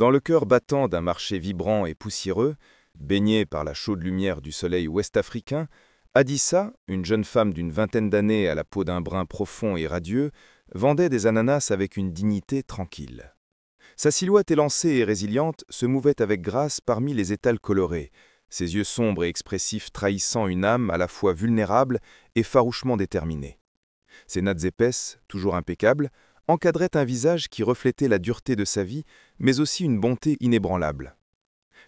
Dans le cœur battant d'un marché vibrant et poussiéreux, baigné par la chaude lumière du soleil ouest-africain, Adissa, une jeune femme d'une vingtaine d'années à la peau d'un brun profond et radieux, vendait des ananas avec une dignité tranquille. Sa silhouette élancée et résiliente se mouvait avec grâce parmi les étals colorés, ses yeux sombres et expressifs trahissant une âme à la fois vulnérable et farouchement déterminée. Ses nattes épaisses, toujours impeccables, encadraient un visage qui reflétait la dureté de sa vie, mais aussi une bonté inébranlable.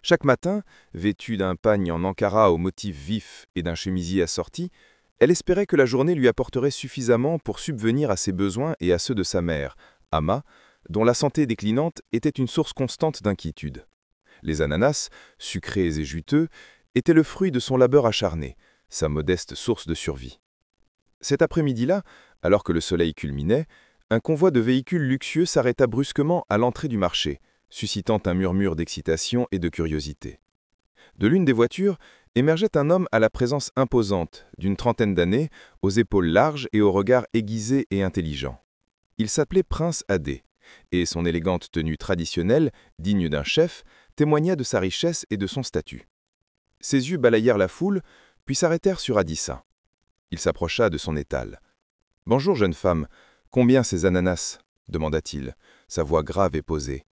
Chaque matin, vêtue d'un pagne en ankara aux motifs vifs et d'un chemisier assorti, elle espérait que la journée lui apporterait suffisamment pour subvenir à ses besoins et à ceux de sa mère, Ama, dont la santé déclinante était une source constante d'inquiétude. Les ananas, sucrés et juteux, étaient le fruit de son labeur acharné, sa modeste source de survie. Cet après-midi-là, alors que le soleil culminait, un convoi de véhicules luxueux s'arrêta brusquement à l'entrée du marché, suscitant un murmure d'excitation et de curiosité. De l'une des voitures émergeait un homme à la présence imposante, d'une trentaine d'années, aux épaules larges et au regard aiguisé et intelligent. Il s'appelait Prince Adé, et son élégante tenue traditionnelle, digne d'un chef, témoigna de sa richesse et de son statut. Ses yeux balayèrent la foule, puis s'arrêtèrent sur Adissa. Il s'approcha de son étal. « Bonjour, jeune femme. Combien ces ananas ?» demanda-t-il, sa voix grave et posée.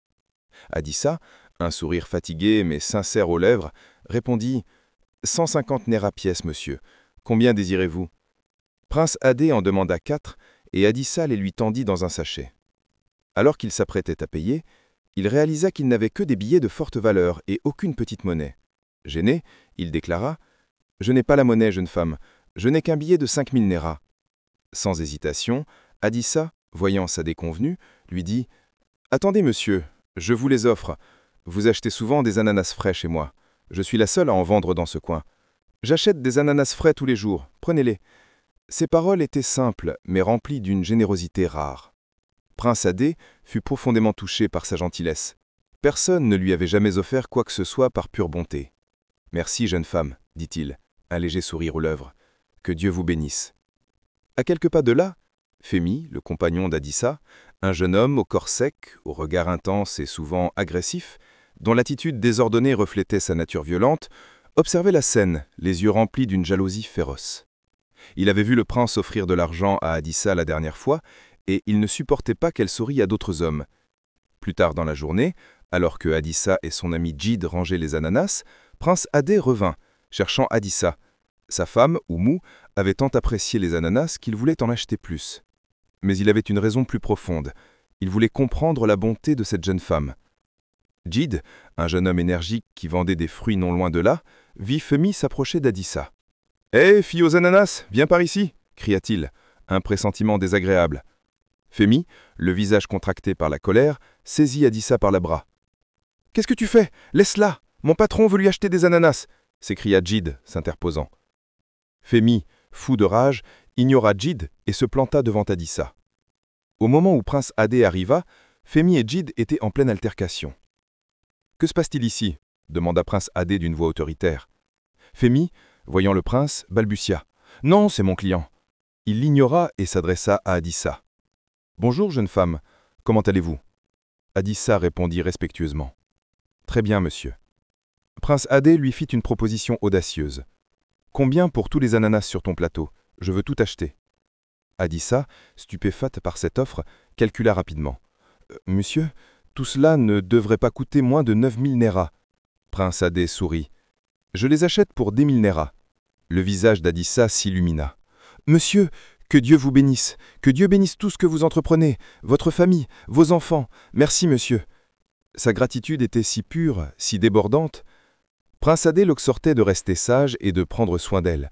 Adissa, un sourire fatigué mais sincère aux lèvres, répondit « 150 nerra pièces, monsieur. Combien désirez-vous » Prince Adé en demanda 4 et Adissa les lui tendit dans un sachet. Alors qu'il s'apprêtait à payer, il réalisa qu'il n'avait que des billets de forte valeur et aucune petite monnaie. Gêné, il déclara « Je n'ai pas la monnaie, jeune femme. Je n'ai qu'un billet de 5000 nerra. » Sans hésitation, Adissa, voyant sa déconvenue, lui dit « Attendez, monsieur, je vous les offre. Vous achetez souvent des ananas frais chez moi. Je suis la seule à en vendre dans ce coin. J'achète des ananas frais tous les jours. Prenez-les. » Ces paroles étaient simples, mais remplies d'une générosité rare. Prince Adé fut profondément touché par sa gentillesse. Personne ne lui avait jamais offert quoi que ce soit par pure bonté. « Merci, jeune femme, » dit-il, un léger sourire aux lèvres. « Que Dieu vous bénisse. » À quelques pas de là, Femi, le compagnon d'Adissa, un jeune homme au corps sec, au regard intense et souvent agressif, dont l'attitude désordonnée reflétait sa nature violente, observait la scène, les yeux remplis d'une jalousie féroce. Il avait vu le prince offrir de l'argent à Adissa la dernière fois, et il ne supportait pas qu'elle sourie à d'autres hommes. Plus tard dans la journée, alors que Adissa et son ami Djid rangeaient les ananas, Prince Adé revint, cherchant Adissa. Sa femme, Oumou, avait tant apprécié les ananas qu'il voulait en acheter plus. Mais il avait une raison plus profonde. Il voulait comprendre la bonté de cette jeune femme. Djid, un jeune homme énergique qui vendait des fruits non loin de là, vit Femi s'approcher d'Adissa. « Hé, fille aux ananas, viens par ici !» cria-t-il, un pressentiment désagréable. Femi, le visage contracté par la colère, saisit Adissa par le bras. « Qu'est-ce que tu fais? Laisse-la! Mon patron veut lui acheter des ananas !» s'écria Djid, s'interposant. Femi, fou de rage, ignora Djid et se planta devant Adissa. Au moment où Prince Adé arriva, Femi et Djid étaient en pleine altercation. « Que se passe-t-il ici » demanda Prince Adé d'une voix autoritaire. Femi, voyant le prince, balbutia. « Non, c'est mon client. » Il l'ignora et s'adressa à Adissa. « Bonjour, jeune femme. Comment allez-vous » Adissa répondit respectueusement. « Très bien, monsieur. » Prince Adé lui fit une proposition audacieuse. « Combien pour tous les ananas sur ton plateau? Je veux tout acheter. » Adissa, stupéfaite par cette offre, calcula rapidement. « Monsieur, tout cela ne devrait pas coûter moins de 9000 nerra. » Prince Adé sourit. « Je les achète pour 10 000 nerra. » Le visage d'Adissa s'illumina. « Monsieur, que Dieu vous bénisse, que Dieu bénisse tout ce que vous entreprenez, votre famille, vos enfants. Merci, monsieur. » Sa gratitude était si pure, si débordante. Prince Adé l'exhortait de rester sage et de prendre soin d'elle.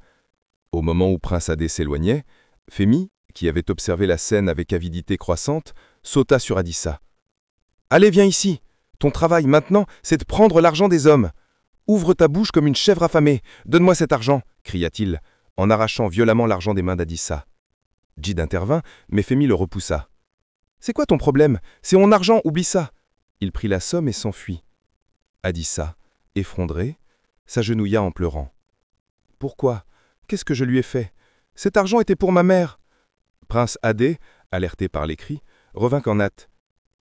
Au moment où Prince Adé s'éloignait, Femi, qui avait observé la scène avec avidité croissante, sauta sur Adissa. « Allez, viens ici. Ton travail maintenant, c'est de prendre l'argent des hommes. Ouvre ta bouche comme une chèvre affamée. Donne-moi cet argent, cria-t-il, en arrachant violemment l'argent des mains d'Adissa. Djid intervint, mais Femi le repoussa. « C'est quoi ton problème? C'est mon argent, oublie ça !» Il prit la somme et s'enfuit. Adissa, effondrée, s'agenouilla en pleurant. « Pourquoi? Qu'est-ce que je lui ai fait? Cet argent était pour ma mère !» Prince Adé, alerté par les cris, revint qu'en hâte.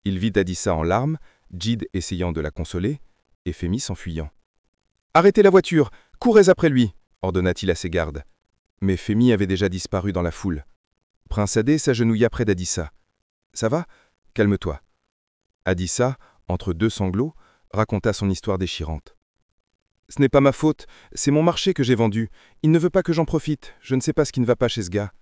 Il vit Adissa en larmes, Jid essayant de la consoler, et Fémi s'enfuyant. « Arrêtez la voiture! Courez après lui !» ordonna-t-il à ses gardes. Mais Fémi avait déjà disparu dans la foule. Prince Adé s'agenouilla près d'Adissa. « Ça va? Calme-toi. » Adissa, entre deux sanglots, raconta son histoire déchirante. « Ce n'est pas ma faute, c'est mon marché que j'ai vendu. Il ne veut pas que j'en profite, je ne sais pas ce qui ne va pas chez ce gars. »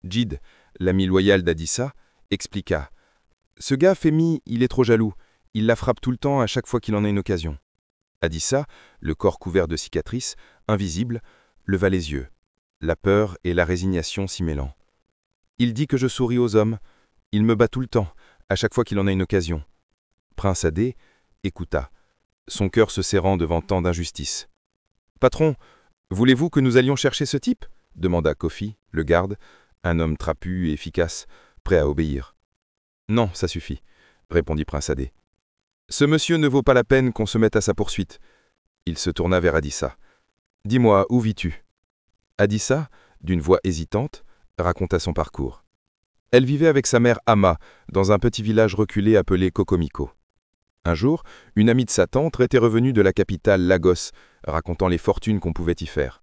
Jid, l'ami loyal d'Adissa, expliqua. « Ce gars, Fémi, il est trop jaloux. Il la frappe tout le temps à chaque fois qu'il en a une occasion. » Adissa, le corps couvert de cicatrices, invisible, leva les yeux, la peur et la résignation s'y mêlant. « Il dit que je souris aux hommes. Il me bat tout le temps, à chaque fois qu'il en a une occasion. » Prince Adé écouta, son cœur se serrant devant tant d'injustice. « Patron, voulez-vous que nous allions chercher ce type ?» demanda Kofi, le garde, un homme trapu et efficace, prêt à obéir. « Non, ça suffit, » répondit Prince Adé. « Ce monsieur ne vaut pas la peine qu'on se mette à sa poursuite. » Il se tourna vers Adissa. « Dis-moi, où vis-tu » Adissa, d'une voix hésitante, raconta son parcours. Elle vivait avec sa mère Ama, dans un petit village reculé appelé Kokomiko. Un jour, une amie de sa tante était revenue de la capitale Lagos, racontant les fortunes qu'on pouvait y faire.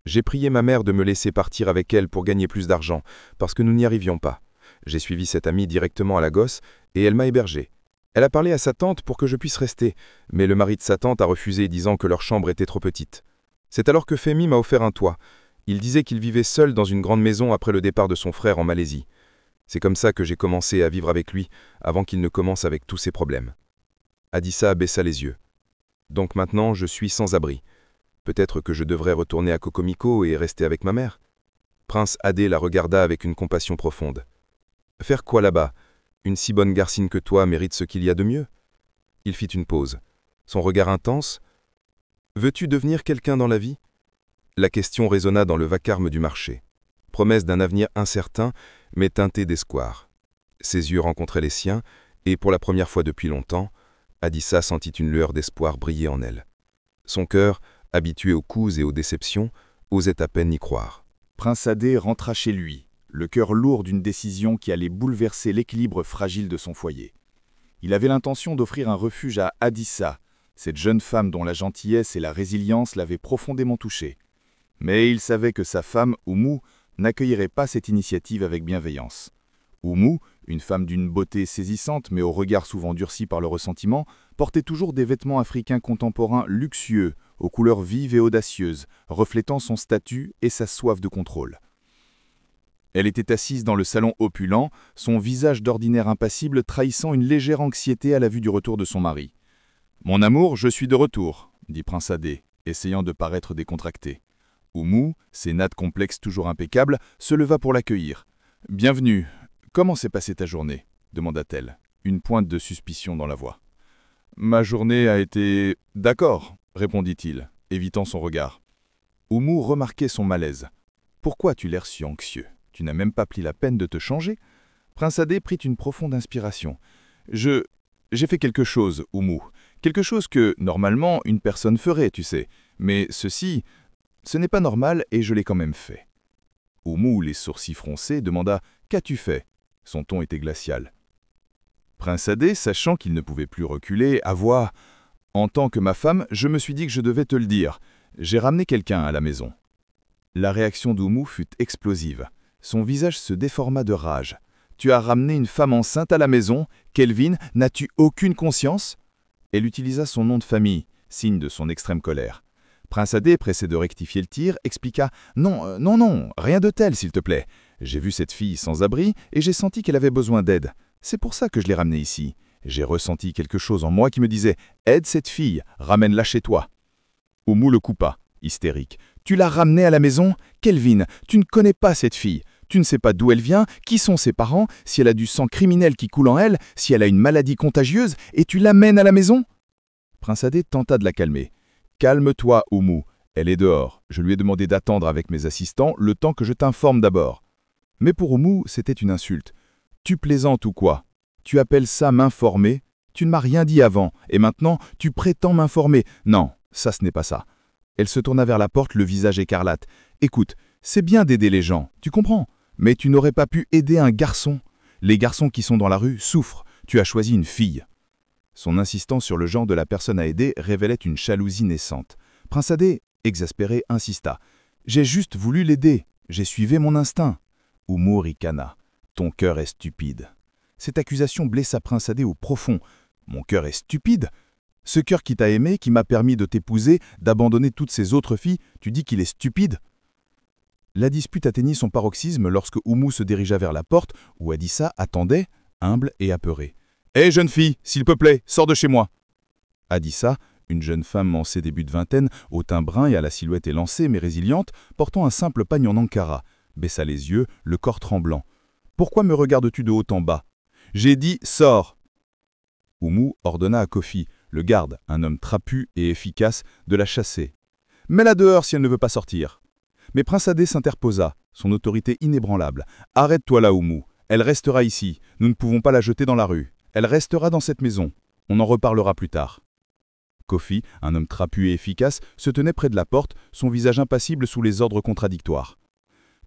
J'ai prié ma mère de me laisser partir avec elle pour gagner plus d'argent, parce que nous n'y arrivions pas. J'ai suivi cette amie directement à Lagos, et elle m'a hébergé. Elle a parlé à sa tante pour que je puisse rester, mais le mari de sa tante a refusé, disant que leur chambre était trop petite. C'est alors que Fémi m'a offert un toit. Il disait qu'il vivait seul dans une grande maison après le départ de son frère en Malaisie. C'est comme ça que j'ai commencé à vivre avec lui, avant qu'il ne commence avec tous ses problèmes. Adissa baissa les yeux. Donc maintenant, je suis sans abri. Peut-être que je devrais retourner à Kokomiko et rester avec ma mère. Prince Adé la regarda avec une compassion profonde. Faire quoi là-bas? Une si bonne garcine que toi mérite ce qu'il y a de mieux. Il fit une pause. Son regard intense. Veux-tu devenir quelqu'un dans la vie? La question résonna dans le vacarme du marché. Promesse d'un avenir incertain, mais teinté d'espoir. Ses yeux rencontraient les siens, et pour la première fois depuis longtemps, Adissa sentit une lueur d'espoir briller en elle. Son cœur, habitué aux coups et aux déceptions, osait à peine y croire. Prince Adé rentra chez lui, le cœur lourd d'une décision qui allait bouleverser l'équilibre fragile de son foyer. Il avait l'intention d'offrir un refuge à Adissa, cette jeune femme dont la gentillesse et la résilience l'avaient profondément touché. Mais il savait que sa femme, Oumou, n'accueillerait pas cette initiative avec bienveillance. Oumou, une femme d'une beauté saisissante mais au regard souvent durci par le ressentiment, portait toujours des vêtements africains contemporains luxueux, aux couleurs vives et audacieuses, reflétant son statut et sa soif de contrôle. Elle était assise dans le salon opulent, son visage d'ordinaire impassible trahissant une légère anxiété à la vue du retour de son mari. « Mon amour, je suis de retour », dit Prince Adé, essayant de paraître décontracté. Oumou, ses nattes complexes toujours impeccables, se leva pour l'accueillir. « Bienvenue. Comment s'est passée ta journée ?» demanda-t-elle, une pointe de suspicion dans la voix. « Ma journée a été... d'accord, » répondit-il, évitant son regard. Oumou remarquait son malaise. « Pourquoi as-tu l'air si anxieux? Tu n'as même pas pris la peine de te changer ?» Prince Adé prit une profonde inspiration. « J'ai fait quelque chose, Oumou. Quelque chose que, normalement, une personne ferait, tu sais. Mais ceci, ce n'est pas normal et je l'ai quand même fait. » Oumou, les sourcils froncés, demanda « Qu'as-tu fait ?» Son ton était glacial. Prince Adé, sachant qu'il ne pouvait plus reculer, avoua « En tant que ma femme, je me suis dit que je devais te le dire. J'ai ramené quelqu'un à la maison. » La réaction d'Oumou fut explosive. Son visage se déforma de rage. « Tu as ramené une femme enceinte à la maison? Kelvin, n'as-tu aucune conscience ?» Elle utilisa son nom de famille, signe de son extrême colère. Prince Adé, pressé de rectifier le tir, expliqua « Non, rien de tel, s'il te plaît. J'ai vu cette fille sans abri et j'ai senti qu'elle avait besoin d'aide. C'est pour ça que je l'ai ramenée ici. J'ai ressenti quelque chose en moi qui me disait « Aide cette fille, ramène-la chez toi. » Oumou le coupa, hystérique. « Tu l'as ramenée à la maison? Kelvin, tu ne connais pas cette fille. Tu ne sais pas d'où elle vient, qui sont ses parents, si elle a du sang criminel qui coule en elle, si elle a une maladie contagieuse, et tu l'amènes à la maison ?» Prince Adé tenta de la calmer. « Calme-toi, Oumou. Elle est dehors. Je lui ai demandé d'attendre avec mes assistants le temps que je t'informe d'abord. » Mais pour Oumou, c'était une insulte. « Tu plaisantes ou quoi? Tu appelles ça m'informer? Tu ne m'as rien dit avant, et maintenant tu prétends m'informer. Non, ça ce n'est pas ça. » Elle se tourna vers la porte, le visage écarlate. « Écoute, c'est bien d'aider les gens, tu comprends? Mais tu n'aurais pas pu aider un garçon. Les garçons qui sont dans la rue souffrent. Tu as choisi une fille. » Son insistance sur le genre de la personne à aider révélait une jalousie naissante. Prince Adé, exaspéré, insista. « J'ai juste voulu l'aider. J'ai suivi mon instinct. » Oumou ricana. « Ton cœur est stupide. » Cette accusation blessa Prince Adé au profond. « Mon cœur est stupide ? Ce cœur qui t'a aimé, qui m'a permis de t'épouser, d'abandonner toutes ces autres filles, tu dis qu'il est stupide ?» La dispute atteignit son paroxysme lorsque Oumou se dirigea vers la porte où Adissa attendait, humble et apeurée. « Hé, jeune fille, s'il te plaît, sors de chez moi !» Adissa, une jeune femme en ses débuts de vingtaine, au teint brun et à la silhouette élancée mais résiliente, portant un simple pagne en ankara, baissa les yeux, le corps tremblant. « Pourquoi me regardes-tu de haut en bas ? J'ai dit « sors !» Oumou ordonna à Kofi, le garde, un homme trapu et efficace, de la chasser. « Mets-la dehors si elle ne veut pas sortir !» Mais Prince Adé s'interposa, son autorité inébranlable. « Arrête-toi là, Oumou. Elle restera ici. Nous ne pouvons pas la jeter dans la rue. Elle restera dans cette maison. On en reparlera plus tard. » Kofi, un homme trapu et efficace, se tenait près de la porte, son visage impassible sous les ordres contradictoires.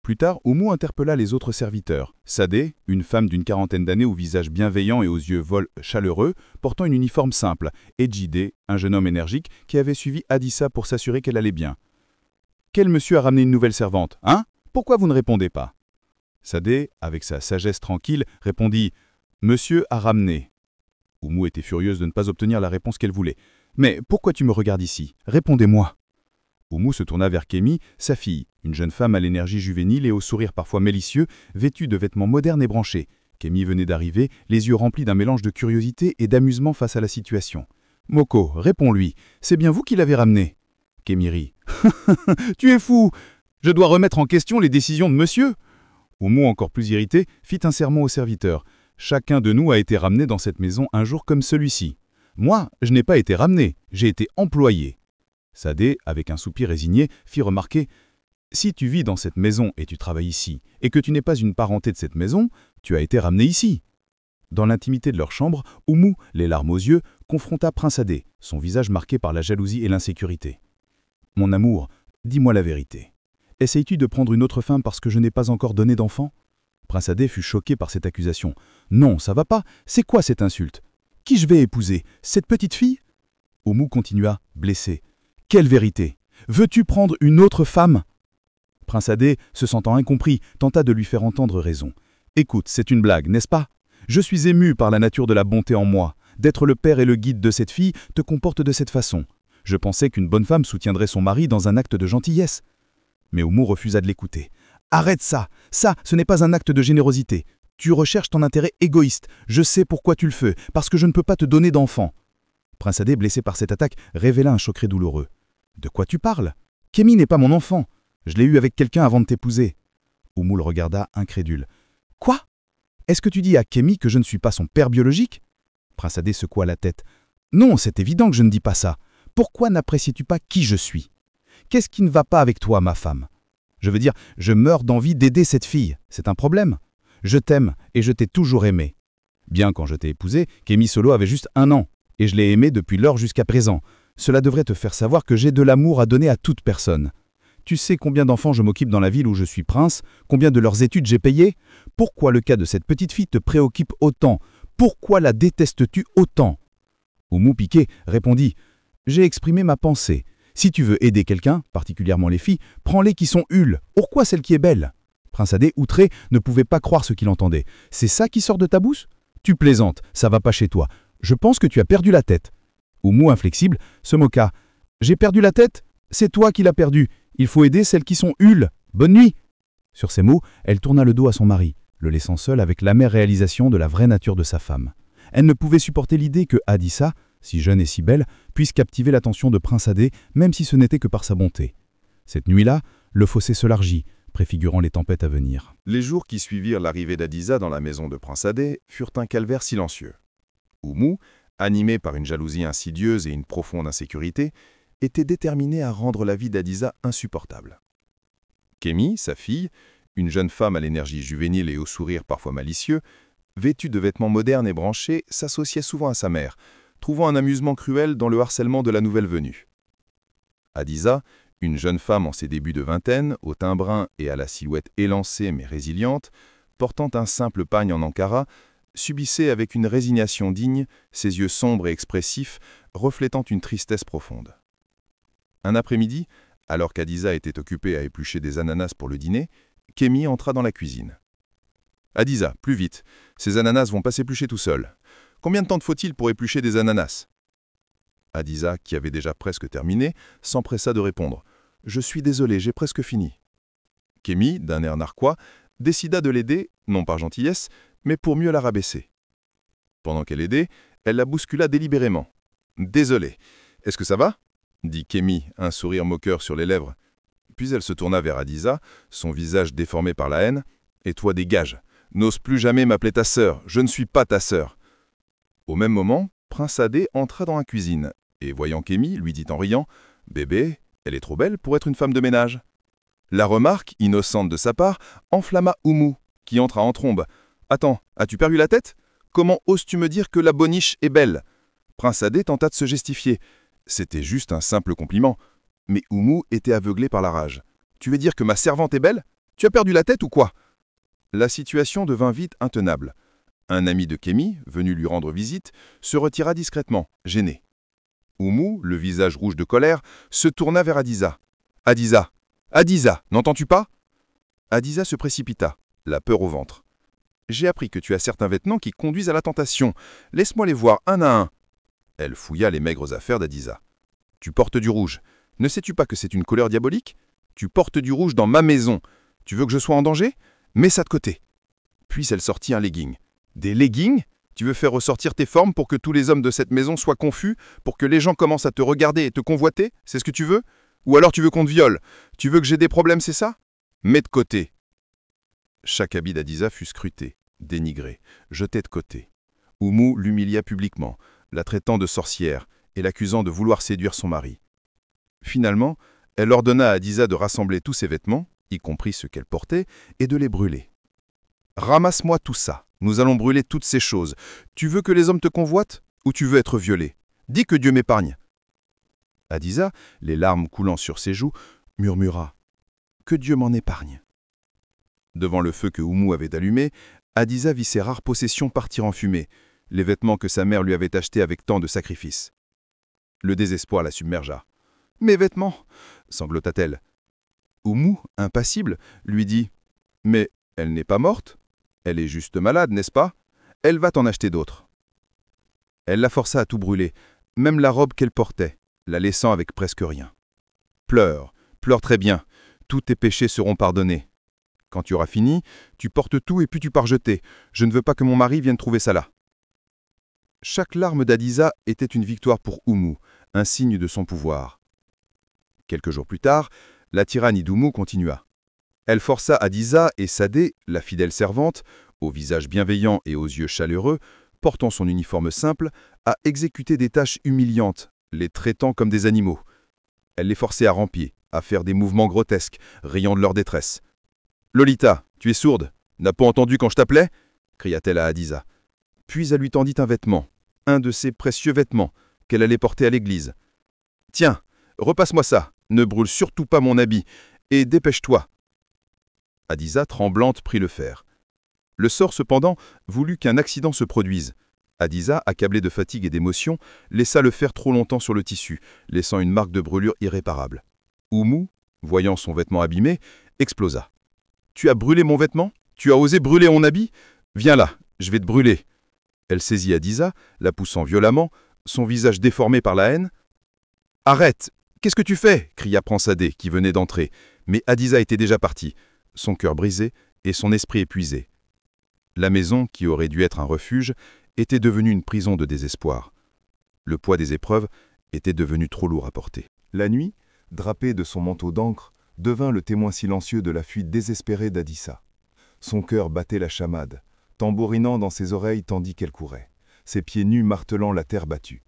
Plus tard, Oumou interpella les autres serviteurs. Sadé, une femme d'une quarantaine d'années au visage bienveillant et aux yeux vols chaleureux, portant une uniforme simple, et Djidé, un jeune homme énergique qui avait suivi Adissa pour s'assurer qu'elle allait bien. « Quel monsieur a ramené une nouvelle servante, hein ? Pourquoi vous ne répondez pas ?» Sadé, avec sa sagesse tranquille, répondit « Monsieur a ramené. » Oumou était furieuse de ne pas obtenir la réponse qu'elle voulait. « Mais pourquoi tu me regardes ici ? Répondez-moi !» Oumou se tourna vers Kémi, sa fille, une jeune femme à l'énergie juvénile et au sourire parfois mélicieux, vêtue de vêtements modernes et branchés. Kémi venait d'arriver, les yeux remplis d'un mélange de curiosité et d'amusement face à la situation. « Moko, réponds-lui, c'est bien vous qui l'avez ramené ?» Kémi rit. « Tu es fou! Je dois remettre en question les décisions de monsieur !» Oumou, encore plus irrité, fit un sermon au serviteur. « Chacun de nous a été ramené dans cette maison un jour comme celui-ci. Moi, je n'ai pas été ramené, j'ai été employé. » Sadé, avec un soupir résigné, fit remarquer « Si tu vis dans cette maison et tu travailles ici, et que tu n'es pas une parenté de cette maison, tu as été ramené ici. » Dans l'intimité de leur chambre, Oumou, les larmes aux yeux, confronta Prince Adé, son visage marqué par la jalousie et l'insécurité. « Mon amour, dis-moi la vérité. Essayes-tu de prendre une autre femme parce que je n'ai pas encore donné d'enfant ?» Prince Adé fut choqué par cette accusation. « Non, ça va pas. C'est quoi cette insulte ? Qui je vais épouser ? Cette petite fille ?» Oumou continua, blessé. « Quelle vérité ? Veux-tu prendre une autre femme ?» Prince Adé, se sentant incompris, tenta de lui faire entendre raison. « Écoute, c'est une blague, n'est-ce pas ? Je suis ému par la nature de la bonté en moi. D'être le père et le guide de cette fille te comporte de cette façon. Je pensais qu'une bonne femme soutiendrait son mari dans un acte de gentillesse. » Mais Oumou refusa de l'écouter. « Arrête ça ! Ça, ce n'est pas un acte de générosité. Tu recherches ton intérêt égoïste. Je sais pourquoi tu le fais, parce que je ne peux pas te donner d'enfant. » Prince Adé, blessé par cette attaque, révéla un choc douloureux. « De quoi tu parles ? Kémi n'est pas mon enfant. Je l'ai eu avec quelqu'un avant de t'épouser. » Oumou le regarda incrédule. « Quoi ? Est-ce que tu dis à Kémi que je ne suis pas son père biologique ?» Prince Adé secoua la tête. « Non, c'est évident que je ne dis pas ça. Pourquoi n'apprécies-tu pas qui je suis ? Qu'est-ce qui ne va pas avec toi, ma femme ? Je veux dire, je meurs d'envie d'aider cette fille. C'est un problème. Je t'aime et je t'ai toujours aimé. Bien quand je t'ai épousé, Kémi Solo avait juste 1 an, et je l'ai aimé depuis lors jusqu'à présent. Cela devrait te faire savoir que j'ai de l'amour à donner à toute personne. Tu sais combien d'enfants je m'occupe dans la ville où je suis prince, combien de leurs études j'ai payé ? Pourquoi le cas de cette petite fille te préoccupe autant ? Pourquoi la détestes-tu autant ?» Oumou piqué répondit « J'ai exprimé ma pensée. Si tu veux aider quelqu'un, particulièrement les filles, prends-les qui sont hulles. Pourquoi celle qui est belle ?» Prince Adé, outré, ne pouvait pas croire ce qu'il entendait. « C'est ça qui sort de ta bouche ? Tu plaisantes, ça va pas chez toi. Je pense que tu as perdu la tête. » Oumou, inflexible, se moqua. « J'ai perdu la tête ? C'est toi qui l'as perdue. Il faut aider celles qui sont hulles. Bonne nuit !» Sur ces mots, elle tourna le dos à son mari, le laissant seul avec l'amère réalisation de la vraie nature de sa femme. Elle ne pouvait supporter l'idée que Adissa, si jeune et si belle, puisse captiver l'attention de Prince Adé, même si ce n'était que par sa bonté. Cette nuit-là, le fossé s'élargit, préfigurant les tempêtes à venir. Les jours qui suivirent l'arrivée d'Adissa dans la maison de Prince Adé furent un calvaire silencieux. Oumou, animé par une jalousie insidieuse et une profonde insécurité, était déterminé à rendre la vie d'Adissa insupportable. Kémi, sa fille, une jeune femme à l'énergie juvénile et au sourire parfois malicieux, vêtue de vêtements modernes et branchés, s'associait souvent à sa mère, trouvant un amusement cruel dans le harcèlement de la nouvelle venue. Adissa, une jeune femme en ses débuts de vingtaine, au teint brun et à la silhouette élancée mais résiliente, portant un simple pagne en ankara, subissait avec une résignation digne, ses yeux sombres et expressifs, reflétant une tristesse profonde. Un après-midi, alors qu'Adiza était occupée à éplucher des ananas pour le dîner, Kémy entra dans la cuisine. « Adiza, plus vite, ces ananas vont pas s'éplucher tout seuls. Combien de temps te faut-il pour éplucher des ananas ?» Adiza, qui avait déjà presque terminé, s'empressa de répondre. « Je suis désolé, j'ai presque fini. » Kémy, d'un air narquois, décida de l'aider, non par gentillesse, mais pour mieux la rabaisser. Pendant qu'elle aidait, elle la bouscula délibérément. « Désolé. Est-ce que ça va ?» dit Kémy, un sourire moqueur sur les lèvres. Puis elle se tourna vers Adiza, son visage déformé par la haine. « Et toi, dégage. N'ose plus jamais m'appeler ta sœur. Je ne suis pas ta sœur. » Au même moment, Prince Adé entra dans la cuisine, et voyant Kémy, lui dit en riant « Bébé, elle est trop belle pour être une femme de ménage. » La remarque, innocente de sa part, enflamma Oumou, qui entra en trombe. « Attends, as-tu perdu la tête? Comment oses-tu me dire que la boniche est belle ?» Prince Adé tenta de se justifier. C'était juste un simple compliment. Mais Oumou était aveuglé par la rage. « Tu veux dire que ma servante est belle? Tu as perdu la tête ou quoi ?» La situation devint vite intenable. Un ami de Kémy, venu lui rendre visite, se retira discrètement, gêné. Oumou, le visage rouge de colère, se tourna vers Adiza. « Adiza! Adiza, n'entends-tu pas ?» Adiza se précipita, la peur au ventre. « J'ai appris que tu as certains vêtements qui conduisent à la tentation. Laisse-moi les voir un à un. » Elle fouilla les maigres affaires d'Adiza. « Tu portes du rouge. Ne sais-tu pas que c'est une couleur diabolique? Tu portes du rouge dans ma maison. Tu veux que je sois en danger? Mets ça de côté. » Puis elle sortit un legging. « Des leggings? Tu veux faire ressortir tes formes pour que tous les hommes de cette maison soient confus, pour que les gens commencent à te regarder et te convoiter? C'est ce que tu veux? Ou alors tu veux qu'on te viole? Tu veux que j'ai des problèmes, c'est ça? Mets de côté. » Chaque habit d'Adiza fut scruté, dénigré, jeté de côté. Oumou l'humilia publiquement, la traitant de sorcière et l'accusant de vouloir séduire son mari. Finalement, elle ordonna à Adiza de rassembler tous ses vêtements, y compris ceux qu'elle portait, et de les brûler. « Ramasse-moi tout ça, nous allons brûler toutes ces choses. Tu veux que les hommes te convoitent ou tu veux être violée? Dis que Dieu m'épargne. » Adiza, les larmes coulant sur ses joues, murmura « Que Dieu m'en épargne. » Devant le feu que Oumou avait allumé, Adiza vit ses rares possessions partir en fumée, les vêtements que sa mère lui avait achetés avec tant de sacrifices. Le désespoir la submergea. « Mes vêtements !» sanglota-t-elle. Oumou, impassible, lui dit « Mais elle n'est pas morte. Elle est juste malade, n'est-ce pas? Elle va t'en acheter d'autres. » Elle la força à tout brûler, même la robe qu'elle portait, la laissant avec presque rien. « Pleure, pleure très bien. Tous tes péchés seront pardonnés. Quand tu auras fini, tu portes tout et puis tu pars jeter. Je ne veux pas que mon mari vienne trouver ça là. » Chaque larme d'Adiza était une victoire pour Oumou, un signe de son pouvoir. Quelques jours plus tard, la tyrannie d'Oumou continua. Elle força Adiza et Sadé, la fidèle servante, au visage bienveillant et aux yeux chaleureux, portant son uniforme simple, à exécuter des tâches humiliantes, les traitant comme des animaux. Elle les forçait à ramper, à faire des mouvements grotesques, riant de leur détresse. « Lolita, tu es sourde? N'as pas entendu quand je t'appelais » cria-t-elle à Adiza. Puis elle lui tendit un vêtement, un de ses précieux vêtements, qu'elle allait porter à l'église. « Tiens, repasse-moi ça, ne brûle surtout pas mon habit, et dépêche-toi. » Adiza, tremblante, prit le fer. Le sort, cependant, voulut qu'un accident se produise. Adiza, accablée de fatigue et d'émotion, laissa le fer trop longtemps sur le tissu, laissant une marque de brûlure irréparable. Oumou, voyant son vêtement abîmé, explosa. « Tu as brûlé mon vêtement? Tu as osé brûler mon habit? Viens là, je vais te brûler. » Elle saisit Adiza, la poussant violemment, son visage déformé par la haine. « Arrête! Qu'est-ce que tu fais » cria Prince Adé, qui venait d'entrer. Mais Adiza était déjà partie, son cœur brisé et son esprit épuisé. La maison, qui aurait dû être un refuge, était devenue une prison de désespoir. Le poids des épreuves était devenu trop lourd à porter. La nuit, drapée de son manteau d'encre, devint le témoin silencieux de la fuite désespérée d'Adissa. Son cœur battait la chamade, tambourinant dans ses oreilles tandis qu'elle courait, ses pieds nus martelant la terre battue.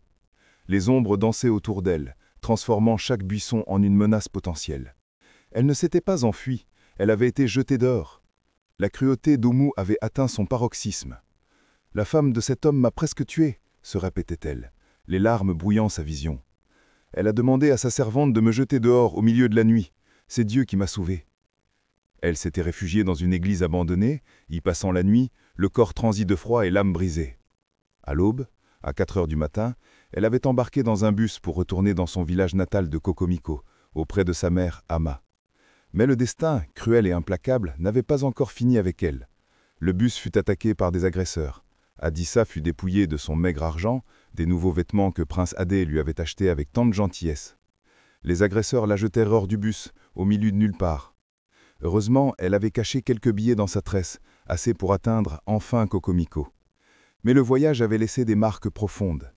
Les ombres dansaient autour d'elle, transformant chaque buisson en une menace potentielle. Elle ne s'était pas enfuie, elle avait été jetée dehors. La cruauté d'Oumou avait atteint son paroxysme. « La femme de cet homme m'a presque tué », se répétait-elle, les larmes brouillant sa vision. « Elle a demandé à sa servante de me jeter dehors au milieu de la nuit. C'est Dieu qui m'a sauvé. » Elle s'était réfugiée dans une église abandonnée, y passant la nuit, le corps transi de froid et l'âme brisée. À l'aube, à 4 heures du matin, elle avait embarqué dans un bus pour retourner dans son village natal de Cocomiko, auprès de sa mère, Ama. Mais le destin, cruel et implacable, n'avait pas encore fini avec elle. Le bus fut attaqué par des agresseurs. Adissa fut dépouillée de son maigre argent, des nouveaux vêtements que Prince Adé lui avait achetés avec tant de gentillesse. Les agresseurs la jetèrent hors du bus, au milieu de nulle part. Heureusement, elle avait caché quelques billets dans sa tresse, assez pour atteindre enfin Cocomiko. Mais le voyage avait laissé des marques profondes.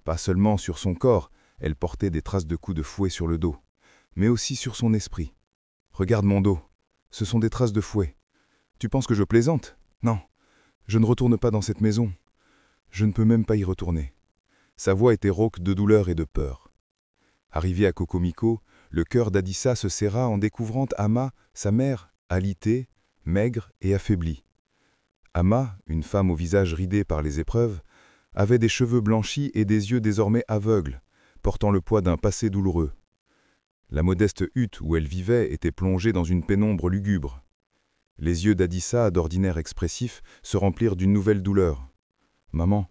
Pas seulement sur son corps, elle portait des traces de coups de fouet sur le dos, mais aussi sur son esprit. « Regarde mon dos, ce sont des traces de fouet. Tu penses que je plaisante? Non, je ne retourne pas dans cette maison. Je ne peux même pas y retourner. » Sa voix était rauque de douleur et de peur. Arrivée à Cocomiko, le cœur d'Adissa se serra en découvrant Ama, sa mère, alitée, maigre et affaiblie. Ama, une femme au visage ridé par les épreuves, avait des cheveux blanchis et des yeux désormais aveugles, portant le poids d'un passé douloureux. La modeste hutte où elle vivait était plongée dans une pénombre lugubre. Les yeux d'Adissa, d'ordinaire expressifs, se remplirent d'une nouvelle douleur. « Maman,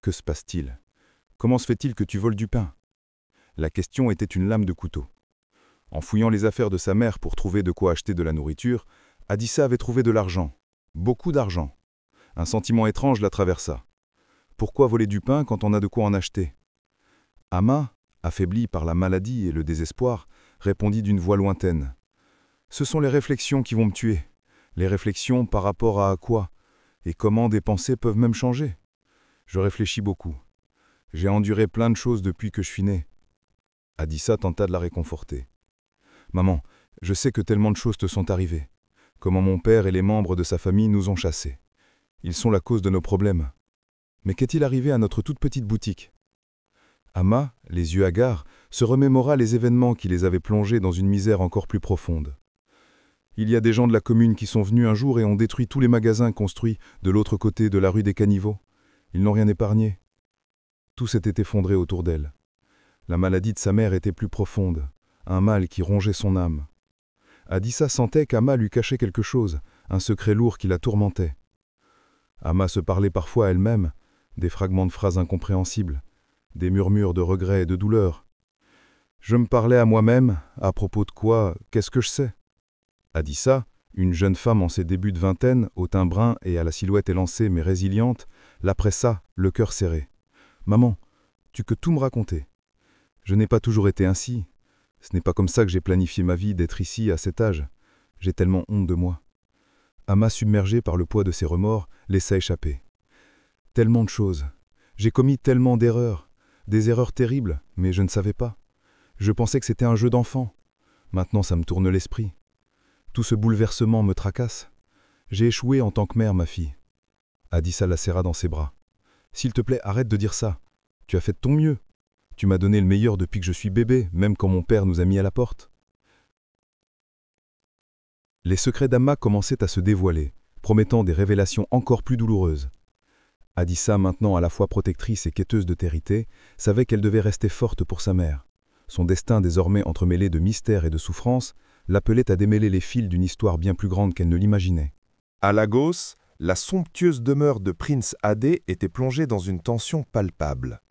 que se passe-t-il? Comment se fait-il que tu voles du pain ?» La question était une lame de couteau. En fouillant les affaires de sa mère pour trouver de quoi acheter de la nourriture, Adissa avait trouvé de l'argent. Beaucoup d'argent. Un sentiment étrange la traversa. Pourquoi voler du pain quand on a de quoi en acheter? Ama, affaiblie par la maladie et le désespoir, répondit d'une voix lointaine. « Ce sont les réflexions qui vont me tuer. Les réflexions par rapport à quoi? Et comment des pensées peuvent même changer? Je réfléchis beaucoup. J'ai enduré plein de choses depuis que je suis né. » Adissa tenta de la réconforter. « Maman, je sais que tellement de choses te sont arrivées. Comment mon père et les membres de sa famille nous ont chassés. Ils sont la cause de nos problèmes. Mais qu'est-il arrivé à notre toute petite boutique ?» Ama, les yeux hagards, se remémora les événements qui les avaient plongés dans une misère encore plus profonde. « Il y a des gens de la commune qui sont venus un jour et ont détruit tous les magasins construits de l'autre côté de la rue des Caniveaux. Ils n'ont rien épargné. » Tout s'était effondré autour d'elle. La maladie de sa mère était plus profonde, un mal qui rongeait son âme. Adissa sentait qu'Ama lui cachait quelque chose, un secret lourd qui la tourmentait. Ama se parlait parfois à elle-même, des fragments de phrases incompréhensibles, des murmures de regret et de douleur. « Je me parlais à moi-même, à propos de quoi, qu'est-ce que je sais ?» Adissa, une jeune femme en ses débuts de vingtaine, au teint brun et à la silhouette élancée mais résiliente, la pressa, le cœur serré. « Maman, tu peux tout me raconter. Je n'ai pas toujours été ainsi. Ce n'est pas comme ça que j'ai planifié ma vie d'être ici à cet âge. J'ai tellement honte de moi. » Ama, submergée par le poids de ses remords, laissa échapper. « Tellement de choses. J'ai commis tellement d'erreurs. Des erreurs terribles, mais je ne savais pas. Je pensais que c'était un jeu d'enfant. Maintenant, ça me tourne l'esprit. Tout ce bouleversement me tracasse. J'ai échoué en tant que mère, ma fille. » Adissa la serra dans ses bras. « S'il te plaît, arrête de dire ça. Tu as fait de ton mieux. Tu m'as donné le meilleur depuis que je suis bébé, même quand mon père nous a mis à la porte. » Les secrets d'Ama commençaient à se dévoiler, promettant des révélations encore plus douloureuses. Adissa, maintenant à la fois protectrice et quêteuse de vérité, savait qu'elle devait rester forte pour sa mère. Son destin désormais entremêlé de mystère et de souffrance l'appelait à démêler les fils d'une histoire bien plus grande qu'elle ne l'imaginait. À Lagos, la somptueuse demeure de Prince Adé était plongée dans une tension palpable.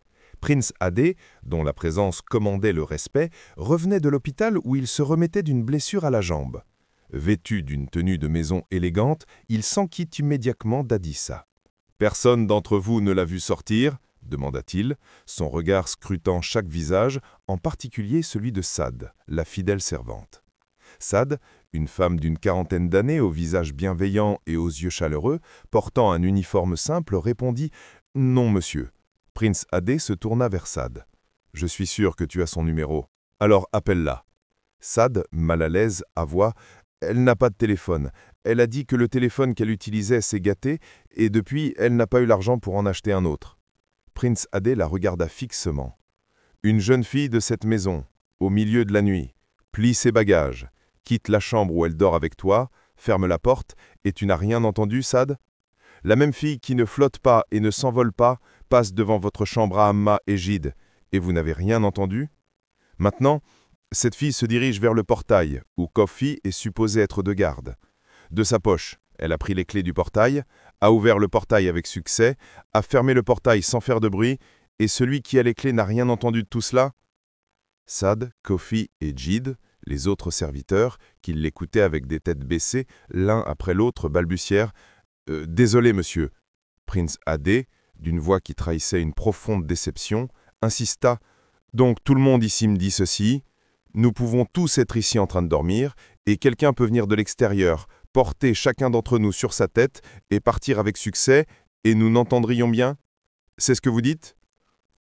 Prince Adé, dont la présence commandait le respect, revenait de l'hôpital où il se remettait d'une blessure à la jambe. Vêtu d'une tenue de maison élégante, il s'enquit immédiatement d'Adissa. « Personne d'entre vous ne l'a vu sortir ?» demanda-t-il, son regard scrutant chaque visage, en particulier celui de Sad, la fidèle servante. Sad, une femme d'une quarantaine d'années, au visage bienveillant et aux yeux chaleureux, portant un uniforme simple, répondit « Non, monsieur ». Prince Adé se tourna vers Sad. « Je suis sûr que tu as son numéro. Alors appelle-la. » Sad, mal à l'aise, avoua « Elle n'a pas de téléphone. Elle a dit que le téléphone qu'elle utilisait s'est gâté et depuis, elle n'a pas eu l'argent pour en acheter un autre. » Prince Adé la regarda fixement. « Une jeune fille de cette maison, au milieu de la nuit, plie ses bagages, quitte la chambre où elle dort avec toi, ferme la porte, et tu n'as rien entendu, Sad? La même fille qui ne flotte pas et ne s'envole pas passe devant votre chambre à Amma et Gide, et vous n'avez rien entendu? Maintenant, cette fille se dirige vers le portail, où Kofi est supposé être de garde. De sa poche, elle a pris les clés du portail, a ouvert le portail avec succès, a fermé le portail sans faire de bruit, et celui qui a les clés n'a rien entendu de tout cela? Saad, Kofi et Jid, les autres serviteurs, qui l'écoutaient avec des têtes baissées, l'un après l'autre, balbutièrent « Désolé, monsieur ». Prince Adé, d'une voix qui trahissait une profonde déception, insista « Donc tout le monde ici me dit ceci, nous pouvons tous être ici en train de dormir, et quelqu'un peut venir de l'extérieur, porter chacun d'entre nous sur sa tête et partir avec succès, et nous n'entendrions bien? C'est ce que vous dites ?»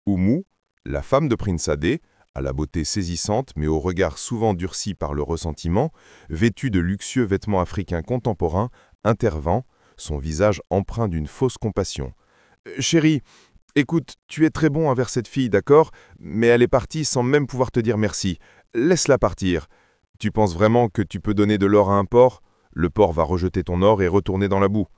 Oumou, la femme de Prince Adé, à la beauté saisissante mais au regard souvent durci par le ressentiment, vêtue de luxueux vêtements africains contemporains, intervint, son visage empreint d'une fausse compassion. « Chérie, écoute, tu es très bon envers cette fille, d'accord, mais elle est partie sans même pouvoir te dire merci. Laisse-la partir. Tu penses vraiment que tu peux donner de l'or à un porc? Le porc va rejeter ton or et retourner dans la boue.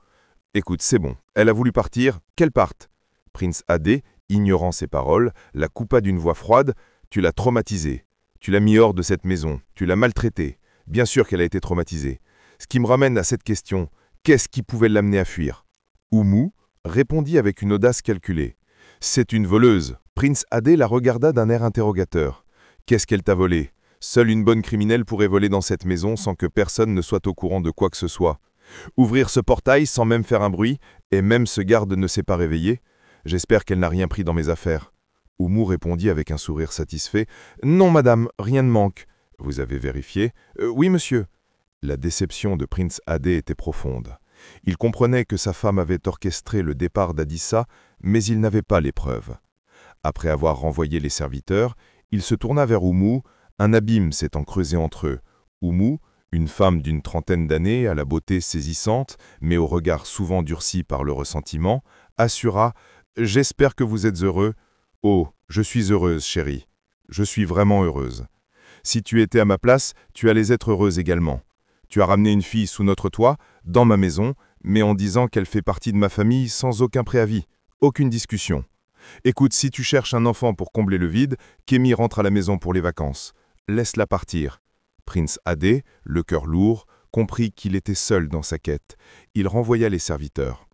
Écoute, c'est bon, elle a voulu partir, qu'elle parte. » Prince Adé, ignorant ces paroles, la coupa d'une voix froide. « Tu l'as traumatisée. Tu l'as mis hors de cette maison. Tu l'as maltraitée. Bien sûr qu'elle a été traumatisée. Ce qui me ramène à cette question, qu'est-ce qui pouvait l'amener à fuir ?» Oumou répondit avec une audace calculée. « C'est une voleuse. » Prince Adé la regarda d'un air interrogateur. « Qu'est-ce qu'elle t'a volé? Seule une bonne criminelle pourrait voler dans cette maison sans que personne ne soit au courant de quoi que ce soit. Ouvrir ce portail sans même faire un bruit, et même ce garde ne s'est pas réveillé. J'espère qu'elle n'a rien pris dans mes affaires. » Oumou répondit avec un sourire satisfait. « Non, madame, rien ne manque. »« Vous avez vérifié ?»« Oui, monsieur. » La déception de Prince Adé était profonde. Il comprenait que sa femme avait orchestré le départ d'Adissa, mais il n'avait pas les preuves. Après avoir renvoyé les serviteurs, il se tourna vers Oumou, un abîme s'étant creusé entre eux. Oumou, une femme d'une trentaine d'années, à la beauté saisissante, mais au regard souvent durci par le ressentiment, assura « J'espère que vous êtes heureux. » « Oh, je suis heureuse, chérie. Je suis vraiment heureuse. Si tu étais à ma place, tu allais être heureuse également. Tu as ramené une fille sous notre toit, dans ma maison, mais en disant qu'elle fait partie de ma famille sans aucun préavis, aucune discussion. Écoute, si tu cherches un enfant pour combler le vide, Kémy rentre à la maison pour les vacances. Laisse-la partir. » Prince Adé, le cœur lourd, comprit qu'il était seul dans sa quête. Il renvoya les serviteurs.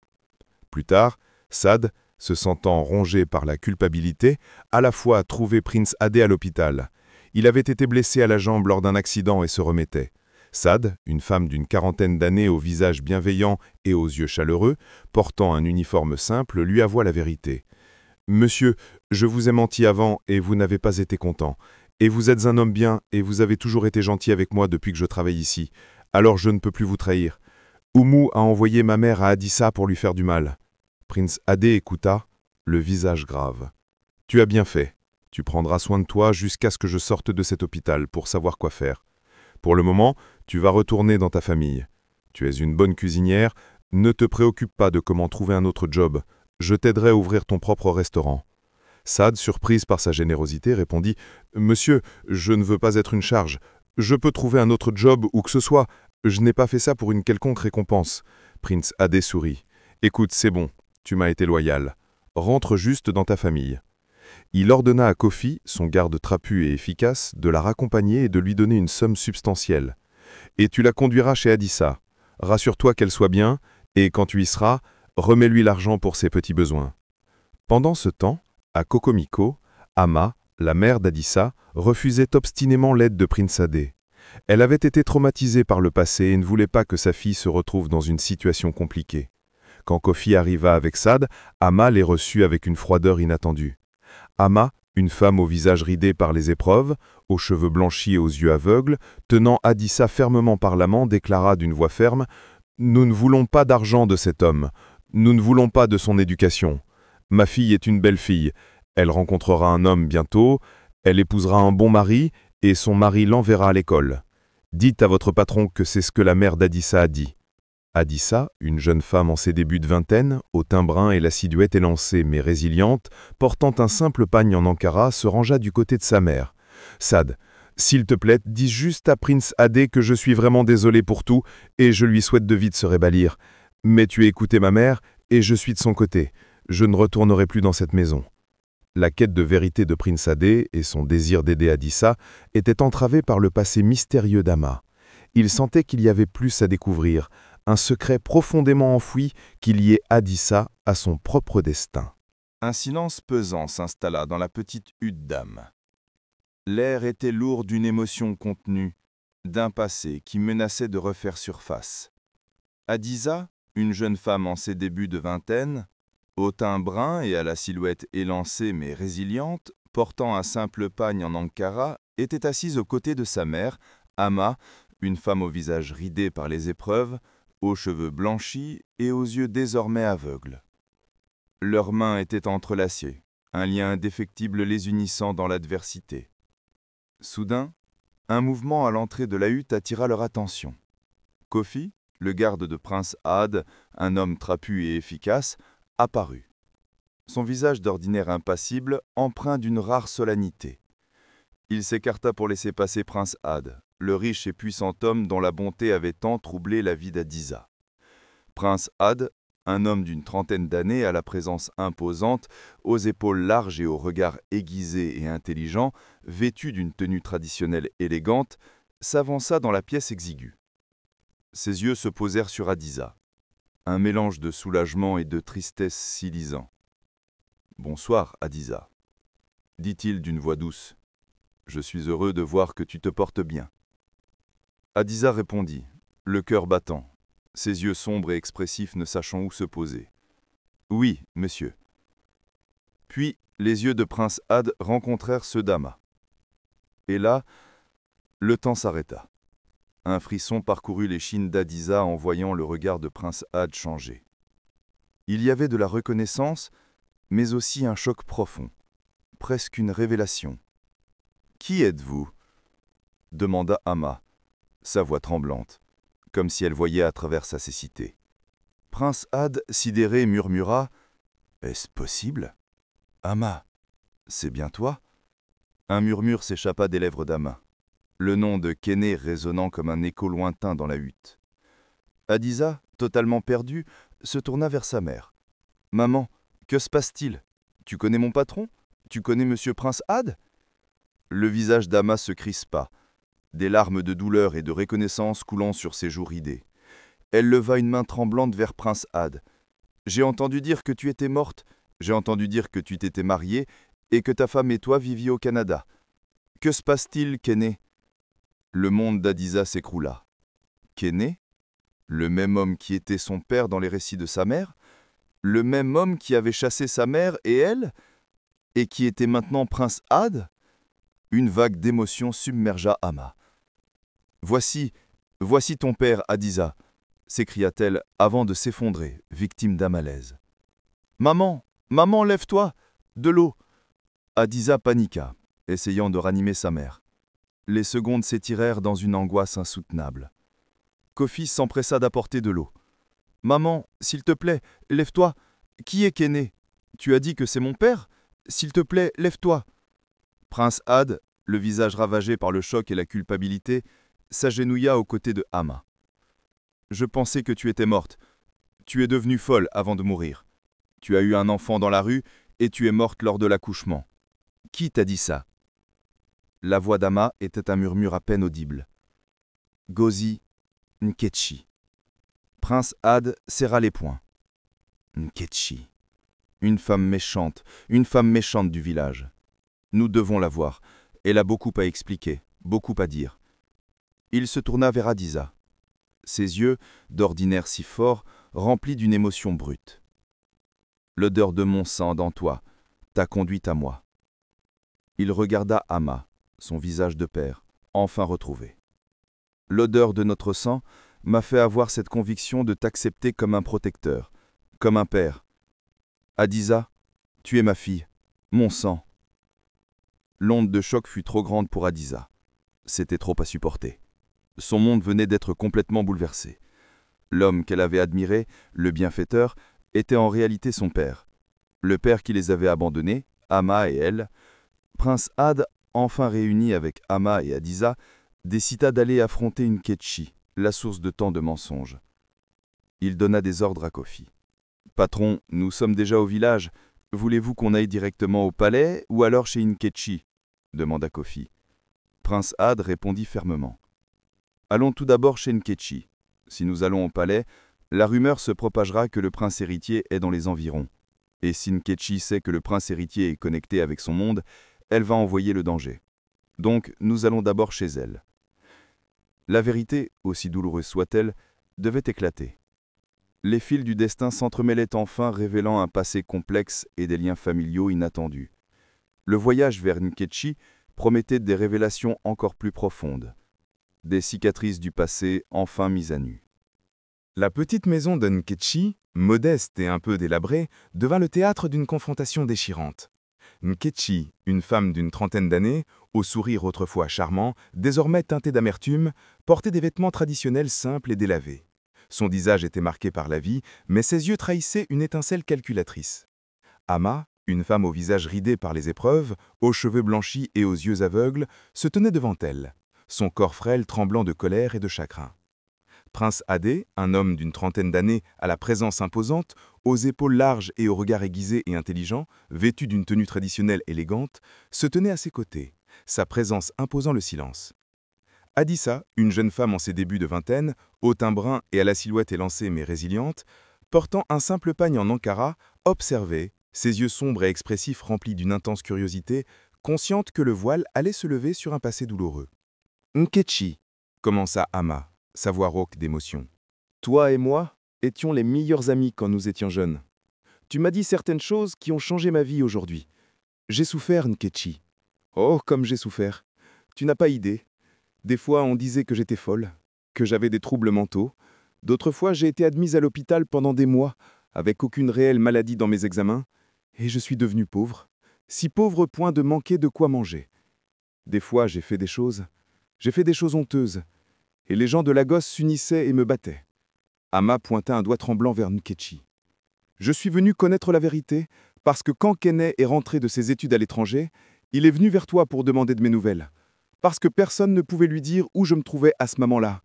Plus tard, Saad, se sentant rongé par la culpabilité, à la fois trouvé Prince Adé à l'hôpital. Il avait été blessé à la jambe lors d'un accident et se remettait. Saad, une femme d'une quarantaine d'années au visage bienveillant et aux yeux chaleureux, portant un uniforme simple, lui avoua la vérité. « Monsieur, je vous ai menti avant et vous n'avez pas été content. Et vous êtes un homme bien et vous avez toujours été gentil avec moi depuis que je travaille ici. Alors je ne peux plus vous trahir. Oumou a envoyé ma mère à Adissa pour lui faire du mal. » Prince Adé écouta, le visage grave. « Tu as bien fait. Tu prendras soin de toi jusqu'à ce que je sorte de cet hôpital pour savoir quoi faire. Pour le moment, tu vas retourner dans ta famille. Tu es une bonne cuisinière, ne te préoccupe pas de comment trouver un autre job. Je t'aiderai à ouvrir ton propre restaurant. » Saad, surprise par sa générosité, répondit « Monsieur, je ne veux pas être une charge. Je peux trouver un autre job où que ce soit. Je n'ai pas fait ça pour une quelconque récompense. » Prince Adé sourit. « Écoute, c'est bon. Tu m'as été loyal. Rentre juste dans ta famille. » Il ordonna à Kofi, son garde trapu et efficace, de la raccompagner et de lui donner une somme substantielle. « Et tu la conduiras chez Adissa. Rassure-toi qu'elle soit bien, et quand tu y seras, remets-lui l'argent pour ses petits besoins. » Pendant ce temps, à Kokomiko, Ama, la mère d'Adissa, refusait obstinément l'aide de Prince Adé. Elle avait été traumatisée par le passé et ne voulait pas que sa fille se retrouve dans une situation compliquée. Quand Kofi arriva avec Saad, Ama les reçut avec une froideur inattendue. Ama, une femme au visage ridé par les épreuves, aux cheveux blanchis et aux yeux aveugles, tenant Adissa fermement par la main, déclara d'une voix ferme « Nous ne voulons pas d'argent de cet homme. Nous ne voulons pas de son éducation. Ma fille est une belle fille. Elle rencontrera un homme bientôt, elle épousera un bon mari, et son mari l'enverra à l'école. Dites à votre patron que c'est ce que la mère d'Adissa a dit. » Adissa, une jeune femme en ses débuts de vingtaine, au teint brun et la silhouette élancée mais résiliente, portant un simple pagne en Ankara, se rangea du côté de sa mère. « Saad, s'il te plaît, dis juste à Prince Adé que je suis vraiment désolé pour tout et je lui souhaite de vite se rétablir. Mais tu as écouté ma mère et je suis de son côté. Je ne retournerai plus dans cette maison. » La quête de vérité de Prince Adé et son désir d'aider Adissa étaient entravés par le passé mystérieux d'Ama. Il sentait qu'il y avait plus à découvrir, un secret profondément enfoui qui liait Adissa à son propre destin. Un silence pesant s'installa dans la petite hutte d'âme. L'air était lourd d'une émotion contenue, d'un passé qui menaçait de refaire surface. Adissa, une jeune femme en ses débuts de vingtaine, au teint brun et à la silhouette élancée mais résiliente, portant un simple pagne en Ankara, était assise aux côtés de sa mère, Ama, une femme au visage ridé par les épreuves, aux cheveux blanchis et aux yeux désormais aveugles. Leurs mains étaient entrelacées, un lien indéfectible les unissant dans l'adversité. Soudain, un mouvement à l'entrée de la hutte attira leur attention. Kofi, le garde de Prince Had, un homme trapu et efficace, apparut. Son visage d'ordinaire impassible, empreint d'une rare solennité. Il s'écarta pour laisser passer Prince Had, le riche et puissant homme dont la bonté avait tant troublé la vie d'Adissa. Prince Had, un homme d'une trentaine d'années à la présence imposante, aux épaules larges et au regard aiguisé et intelligent, vêtu d'une tenue traditionnelle élégante, s'avança dans la pièce exiguë. Ses yeux se posèrent sur Adissa, un mélange de soulagement et de tristesse silisant. « Bonsoir, Adissa, » dit-il d'une voix douce. « Je suis heureux de voir que tu te portes bien. » Adissa répondit, le cœur battant, ses yeux sombres et expressifs ne sachant où se poser. « Oui, monsieur. » Puis les yeux de Prince Had rencontrèrent ceux d'Ama. Et là, le temps s'arrêta. Un frisson parcourut l'échine d'Adissa en voyant le regard de Prince Had changer. Il y avait de la reconnaissance, mais aussi un choc profond, presque une révélation. « Qui êtes-vous » demanda Ama, sa voix tremblante, comme si elle voyait à travers sa cécité. Prince Had, sidéré, murmura « Est-ce possible ?»« Ama, c'est bien toi ?» Un murmure s'échappa des lèvres d'Ama, le nom de Kéné résonnant comme un écho lointain dans la hutte. Adissa, totalement perdue, se tourna vers sa mère. « Maman, que se passe-t-il? Tu connais mon patron? Tu connais Monsieur Prince Had ?» Le visage d'Ama se crispa, des larmes de douleur et de reconnaissance coulant sur ses joues ridées. Elle leva une main tremblante vers Prince Had. « J'ai entendu dire que tu étais morte, j'ai entendu dire que tu t'étais mariée et que ta femme et toi viviez au Canada. Que se passe-t-il, Kéné ?» Le monde d'Adissa s'écroula. Kéné, le même homme qui était son père dans les récits de sa mère, le même homme qui avait chassé sa mère et elle, et qui était maintenant Prince Had? Une vague d'émotion submergea Ama. « Voici ton père, Adissa !» s'écria-t-elle avant de s'effondrer, victime d'un malaise. « Maman, maman, lève-toi! De l'eau !» Adissa paniqua, essayant de ranimer sa mère. Les secondes s'étirèrent dans une angoisse insoutenable. Kofi s'empressa d'apporter de l'eau. « Maman, s'il te plaît, lève-toi. Qui est Kéné? Tu as dit que c'est mon père? S'il te plaît, lève-toi. » Prince Had, le visage ravagé par le choc et la culpabilité, s'agenouilla aux côtés de Ama. « Je pensais que tu étais morte. Tu es devenue folle avant de mourir. Tu as eu un enfant dans la rue et tu es morte lors de l'accouchement. Qui t'a dit ça ?» La voix d'Ama était un murmure à peine audible. « Gozi Nketchi. » Prince Had serra les poings. « Nketchi. Une femme méchante du village. Nous devons la voir. Elle a beaucoup à expliquer, beaucoup à dire. » Il se tourna vers Adissa. Ses yeux, d'ordinaire si forts, remplis d'une émotion brute. « L'odeur de mon sang dans toi t'a conduite à moi. » Il regarda Ama, son visage de père, enfin retrouvé. « L'odeur de notre sang m'a fait avoir cette conviction de t'accepter comme un protecteur, comme un père. Adissa, tu es ma fille, mon sang. » L'onde de choc fut trop grande pour Adissa. C'était trop à supporter. Son monde venait d'être complètement bouleversé. L'homme qu'elle avait admiré, le bienfaiteur, était en réalité son père. Le père qui les avait abandonnés, Ama et elle. Prince Had, enfin réuni avec Ama et Adissa, décida d'aller affronter une Nketchi, la source de tant de mensonges. Il donna des ordres à Kofi. « Patron, nous sommes déjà au village. Voulez-vous qu'on aille directement au palais ou alors chez une Nketchi ?» demanda Kofi. Prince Had répondit fermement. « Allons tout d'abord chez Nkechi. Si nous allons au palais, la rumeur se propagera que le prince héritier est dans les environs. Et si Nkechi sait que le prince héritier est connecté avec son monde, elle va envoyer le danger. Donc, nous allons d'abord chez elle. La vérité, aussi douloureuse soit-elle, devait éclater. Les fils du destin s'entremêlaient enfin, révélant un passé complexe et des liens familiaux inattendus. Le voyage vers Nkechi promettait des révélations encore plus profondes. Des cicatrices du passé enfin mises à nu. La petite maison de Nkechi, modeste et un peu délabrée, devint le théâtre d'une confrontation déchirante. Nkechi, une femme d'une trentaine d'années, au sourire autrefois charmant, désormais teinté d'amertume, portait des vêtements traditionnels simples et délavés. Son visage était marqué par la vie, mais ses yeux trahissaient une étincelle calculatrice. Ama, une femme au visage ridé par les épreuves, aux cheveux blanchis et aux yeux aveugles, se tenait devant elle, son corps frêle tremblant de colère et de chagrin. Prince Adé, un homme d'une trentaine d'années à la présence imposante, aux épaules larges et au regard aiguisé et intelligent, vêtu d'une tenue traditionnelle élégante, se tenait à ses côtés, sa présence imposant le silence. Adissa, une jeune femme en ses débuts de vingtaine, au teint brun et à la silhouette élancée mais résiliente, portant un simple pagne en ankara, observait, ses yeux sombres et expressifs remplis d'une intense curiosité, consciente que le voile allait se lever sur un passé douloureux. « Nkechi », commença Ama, sa voix rauque d'émotion. « Toi et moi étions les meilleurs amis quand nous étions jeunes. Tu m'as dit certaines choses qui ont changé ma vie aujourd'hui. J'ai souffert, Nkechi. Oh, comme j'ai souffert. Tu n'as pas idée. Des fois, on disait que j'étais folle, que j'avais des troubles mentaux. D'autres fois, j'ai été admise à l'hôpital pendant des mois, avec aucune réelle maladie dans mes examens, et je suis devenue pauvre, si pauvre au point de manquer de quoi manger. Des fois, j'ai fait des choses honteuses, et les gens de Lagos s'unissaient et me battaient. Ama pointa un doigt tremblant vers Nkechi. Je suis venu connaître la vérité, parce que quand Kene est rentré de ses études à l'étranger, il est venu vers toi pour demander de mes nouvelles, parce que personne ne pouvait lui dire où je me trouvais à ce moment-là.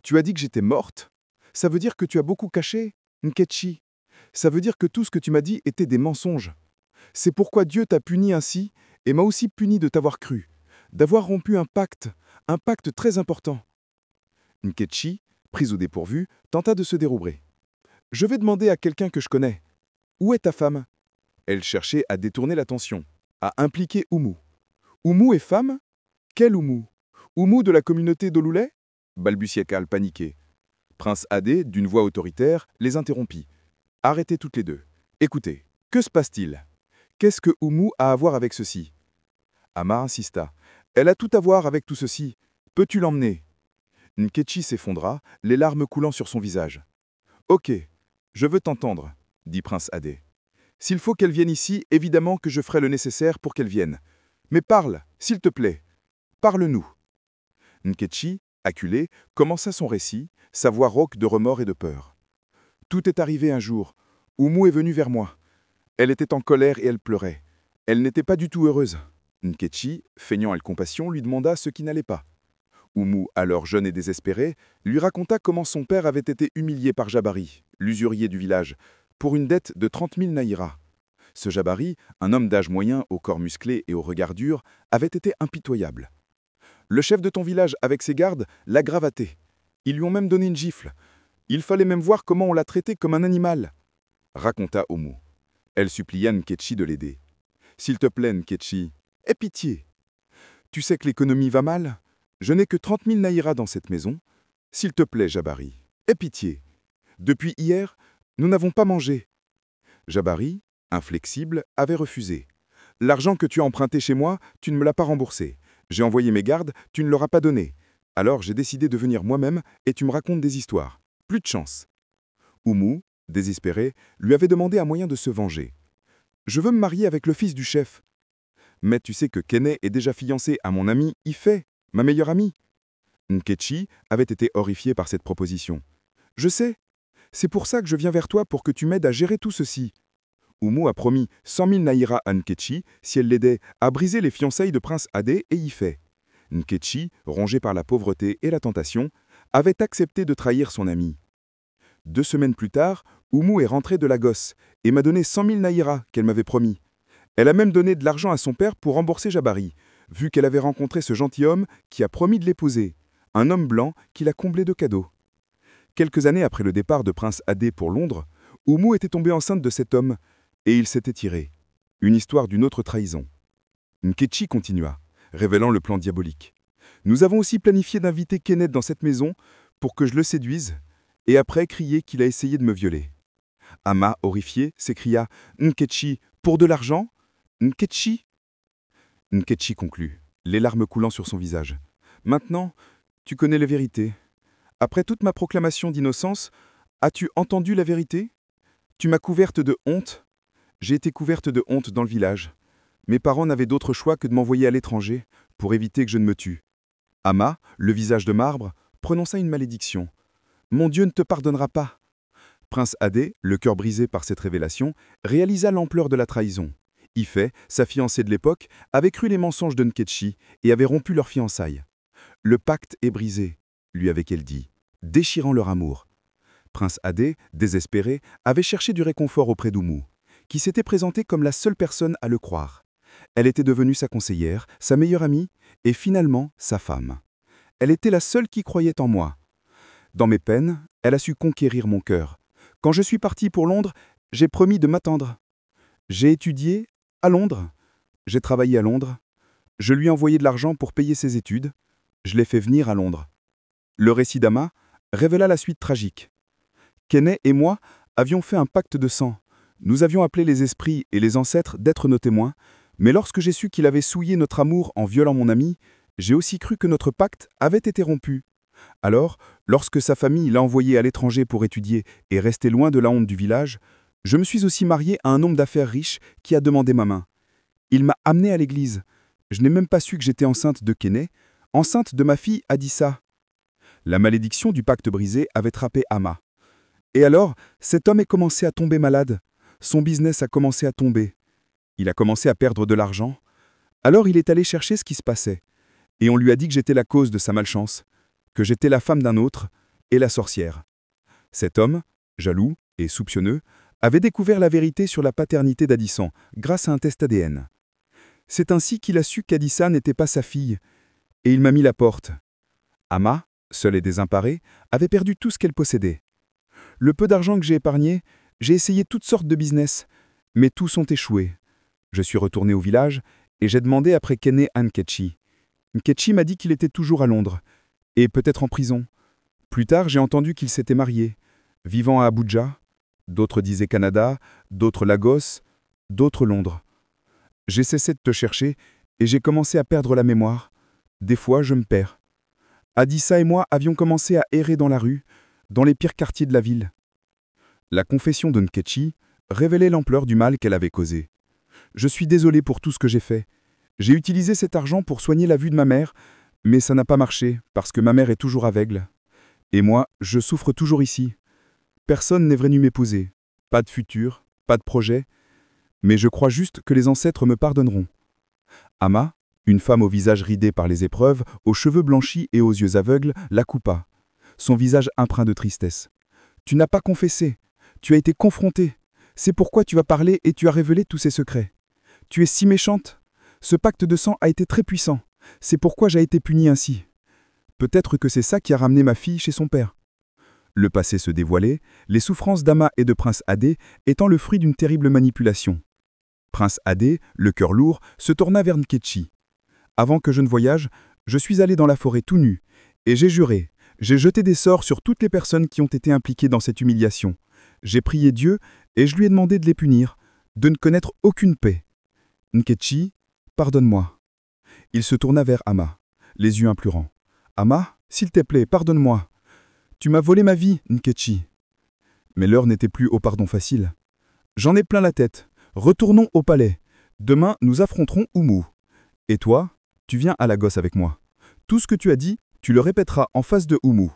Tu as dit que j'étais morte. Ça veut dire que tu as beaucoup caché, Nkechi. Ça veut dire que tout ce que tu m'as dit était des mensonges. C'est pourquoi Dieu t'a puni ainsi et m'a aussi puni de t'avoir cru, d'avoir rompu un pacte très important. Nkechi, prise au dépourvu, tenta de se dérober. Je vais demander à quelqu'un que je connais. Où est ta femme? Elle cherchait à détourner l'attention, à impliquer Oumou. Oumou est femme? Quel Oumou? Oumou de la communauté d'Olulé? Balbutia-t-elle paniquée. Prince Adé, d'une voix autoritaire, les interrompit. Arrêtez toutes les deux. Écoutez, que se passe-t-il? Qu'est-ce que Oumou a à voir avec ceci? Ama insista. Elle a tout à voir avec tout ceci. Peux-tu l'emmener? Nkechi s'effondra, les larmes coulant sur son visage. Ok, je veux t'entendre, dit Prince Adé. S'il faut qu'elle vienne ici, évidemment que je ferai le nécessaire pour qu'elle vienne. Mais parle, s'il te plaît. Parle-nous. Nkechi, acculé, commença son récit, sa voix rauque de remords et de peur. Tout est arrivé un jour. Oumou est venue vers moi. Elle était en colère et elle pleurait. Elle n'était pas du tout heureuse. Nkechi, feignant elle compassion, lui demanda ce qui n'allait pas. Oumou, alors jeune et désespéré, lui raconta comment son père avait été humilié par Jabari, l'usurier du village, pour une dette de 30 000 naïras. Ce Jabari, un homme d'âge moyen, au corps musclé et au regard dur, avait été impitoyable. Le chef de ton village, avec ses gardes, l'a gravaté. Ils lui ont même donné une gifle. Il fallait même voir comment on l'a traité comme un animal, raconta Oumou. Elle supplia Nkechi de l'aider. S'il te plaît, Nkechi, aie pitié. Tu sais que l'économie va mal? Je n'ai que 30 000 naïras dans cette maison. S'il te plaît, Jabari, aie pitié. Depuis hier, nous n'avons pas mangé. Jabari, inflexible, avait refusé. L'argent que tu as emprunté chez moi, tu ne me l'as pas remboursé. J'ai envoyé mes gardes, tu ne leur as pas donné. Alors j'ai décidé de venir moi-même et tu me racontes des histoires. Plus de chance. Oumou, désespéré, lui avait demandé un moyen de se venger. Je veux me marier avec le fils du chef. Mais tu sais que Kene est déjà fiancé à mon ami Ife, ma meilleure amie. Nkechi avait été horrifié par cette proposition. Je sais. C'est pour ça que je viens vers toi pour que tu m'aides à gérer tout ceci. Oumou a promis 100 000 naïras à Nkechi si elle l'aidait à briser les fiançailles de Prince Adé et Ife. Nkechi, rongé par la pauvreté et la tentation, avait accepté de trahir son ami. 2 semaines plus tard, Oumou est rentrée de Lagos et m'a donné 100 000 naïras qu'elle m'avait promis. Elle a même donné de l'argent à son père pour rembourser Jabari, vu qu'elle avait rencontré ce gentilhomme qui a promis de l'épouser. un homme blanc qui l'a comblé de cadeaux. Quelques années après le départ de Prince Adé pour Londres, Oumou était tombée enceinte de cet homme et il s'était tiré. Une histoire d'une autre trahison. Nkechi continua, révélant le plan diabolique. Nous avons aussi planifié d'inviter Kenneth dans cette maison pour que je le séduise et après crier qu'il a essayé de me violer. Ama, horrifié, s'écria « Nkechi, pour de l'argent? Nkechi ?» Nkechi conclut, les larmes coulant sur son visage. « Maintenant, tu connais la vérité. Après toute ma proclamation d'innocence, as-tu entendu la vérité? Tu m'as couverte de honte. J'ai été couverte de honte dans le village. Mes parents n'avaient d'autre choix que de m'envoyer à l'étranger pour éviter que je ne me tue. » Ama, le visage de marbre, prononça une malédiction. « Mon Dieu ne te pardonnera pas. » Prince Adé, le cœur brisé par cette révélation, réalisa l'ampleur de la trahison. Ifé, sa fiancée de l'époque, avait cru les mensonges de Nkechi et avait rompu leur fiançailles. « Le pacte est brisé », lui avait-elle dit, déchirant leur amour. Prince Adé, désespéré, avait cherché du réconfort auprès d'Oumou, qui s'était présentée comme la seule personne à le croire. Elle était devenue sa conseillère, sa meilleure amie, et finalement sa femme. Elle était la seule qui croyait en moi. Dans mes peines, elle a su conquérir mon cœur. Quand je suis parti pour Londres, j'ai promis de m'attendre. J'ai étudié à Londres. J'ai travaillé à Londres. Je lui ai envoyé de l'argent pour payer ses études. Je l'ai fait venir à Londres. Le récit d'Ama révéla la suite tragique. Kenneth et moi avions fait un pacte de sang. Nous avions appelé les esprits et les ancêtres d'être nos témoins, mais lorsque j'ai su qu'il avait souillé notre amour en violant mon ami, j'ai aussi cru que notre pacte avait été rompu. Alors, lorsque sa famille l'a envoyé à l'étranger pour étudier et rester loin de la honte du village, je me suis aussi marié à un homme d'affaires riche qui a demandé ma main. Il m'a amené à l'église. Je n'ai même pas su que j'étais enceinte de Kenneth, enceinte de ma fille Adissa. La malédiction du pacte brisé avait frappé Ama. Et alors, cet homme est commencé à tomber malade. Son business a commencé à tomber. Il a commencé à perdre de l'argent. Alors il est allé chercher ce qui se passait. Et on lui a dit que j'étais la cause de sa malchance, que j'étais la femme d'un autre et la sorcière. Cet homme, jaloux et soupçonneux, avait découvert la vérité sur la paternité d'Adissan grâce à un test ADN. C'est ainsi qu'il a su qu'Adissa n'était pas sa fille, et il m'a mis la porte. Ama, seule et désemparée, avait perdu tout ce qu'elle possédait. Le peu d'argent que j'ai épargné, j'ai essayé toutes sortes de business, mais tous ont échoué. Je suis retourné au village et j'ai demandé après Kenneth à Nkechi. Nkechi m'a dit qu'il était toujours à Londres, et peut-être en prison. Plus tard, j'ai entendu qu'il s'était marié, vivant à Abuja. D'autres disaient Canada, d'autres Lagos, d'autres Londres. J'ai cessé de te chercher et j'ai commencé à perdre la mémoire. Des fois, je me perds. Adissa et moi avions commencé à errer dans la rue, dans les pires quartiers de la ville. La confession de Nkechi révélait l'ampleur du mal qu'elle avait causé. Je suis désolé pour tout ce que j'ai fait. J'ai utilisé cet argent pour soigner la vue de ma mère, mais ça n'a pas marché parce que ma mère est toujours aveugle. Et moi, je souffre toujours ici. Personne n'est venu m'épouser. Pas de futur, pas de projet. Mais je crois juste que les ancêtres me pardonneront. Ama, une femme au visage ridé par les épreuves, aux cheveux blanchis et aux yeux aveugles, la coupa. Son visage empreint de tristesse. « Tu n'as pas confessé. Tu as été confrontée. C'est pourquoi tu vas parler et tu as révélé tous ces secrets. Tu es si méchante. Ce pacte de sang a été très puissant. C'est pourquoi j'ai été punie ainsi. Peut-être que c'est ça qui a ramené ma fille chez son père. » Le passé se dévoilait, les souffrances d'Ama et de Prince Adé étant le fruit d'une terrible manipulation. Prince Adé, le cœur lourd, se tourna vers Nkechi. « Avant que je ne voyage, je suis allé dans la forêt tout nu, et j'ai juré, j'ai jeté des sorts sur toutes les personnes qui ont été impliquées dans cette humiliation. J'ai prié Dieu, et je lui ai demandé de les punir, de ne connaître aucune paix. Nkechi, pardonne-moi. » Il se tourna vers Ama, les yeux implorants. « Ama, s'il te plaît, pardonne-moi. Tu m'as volé ma vie, Nkechi. » Mais l'heure n'était plus au pardon facile. « J'en ai plein la tête. Retournons au palais. Demain, nous affronterons Oumou. Et toi, tu viens à Lagos avec moi. Tout ce que tu as dit, tu le répéteras en face de Oumou. »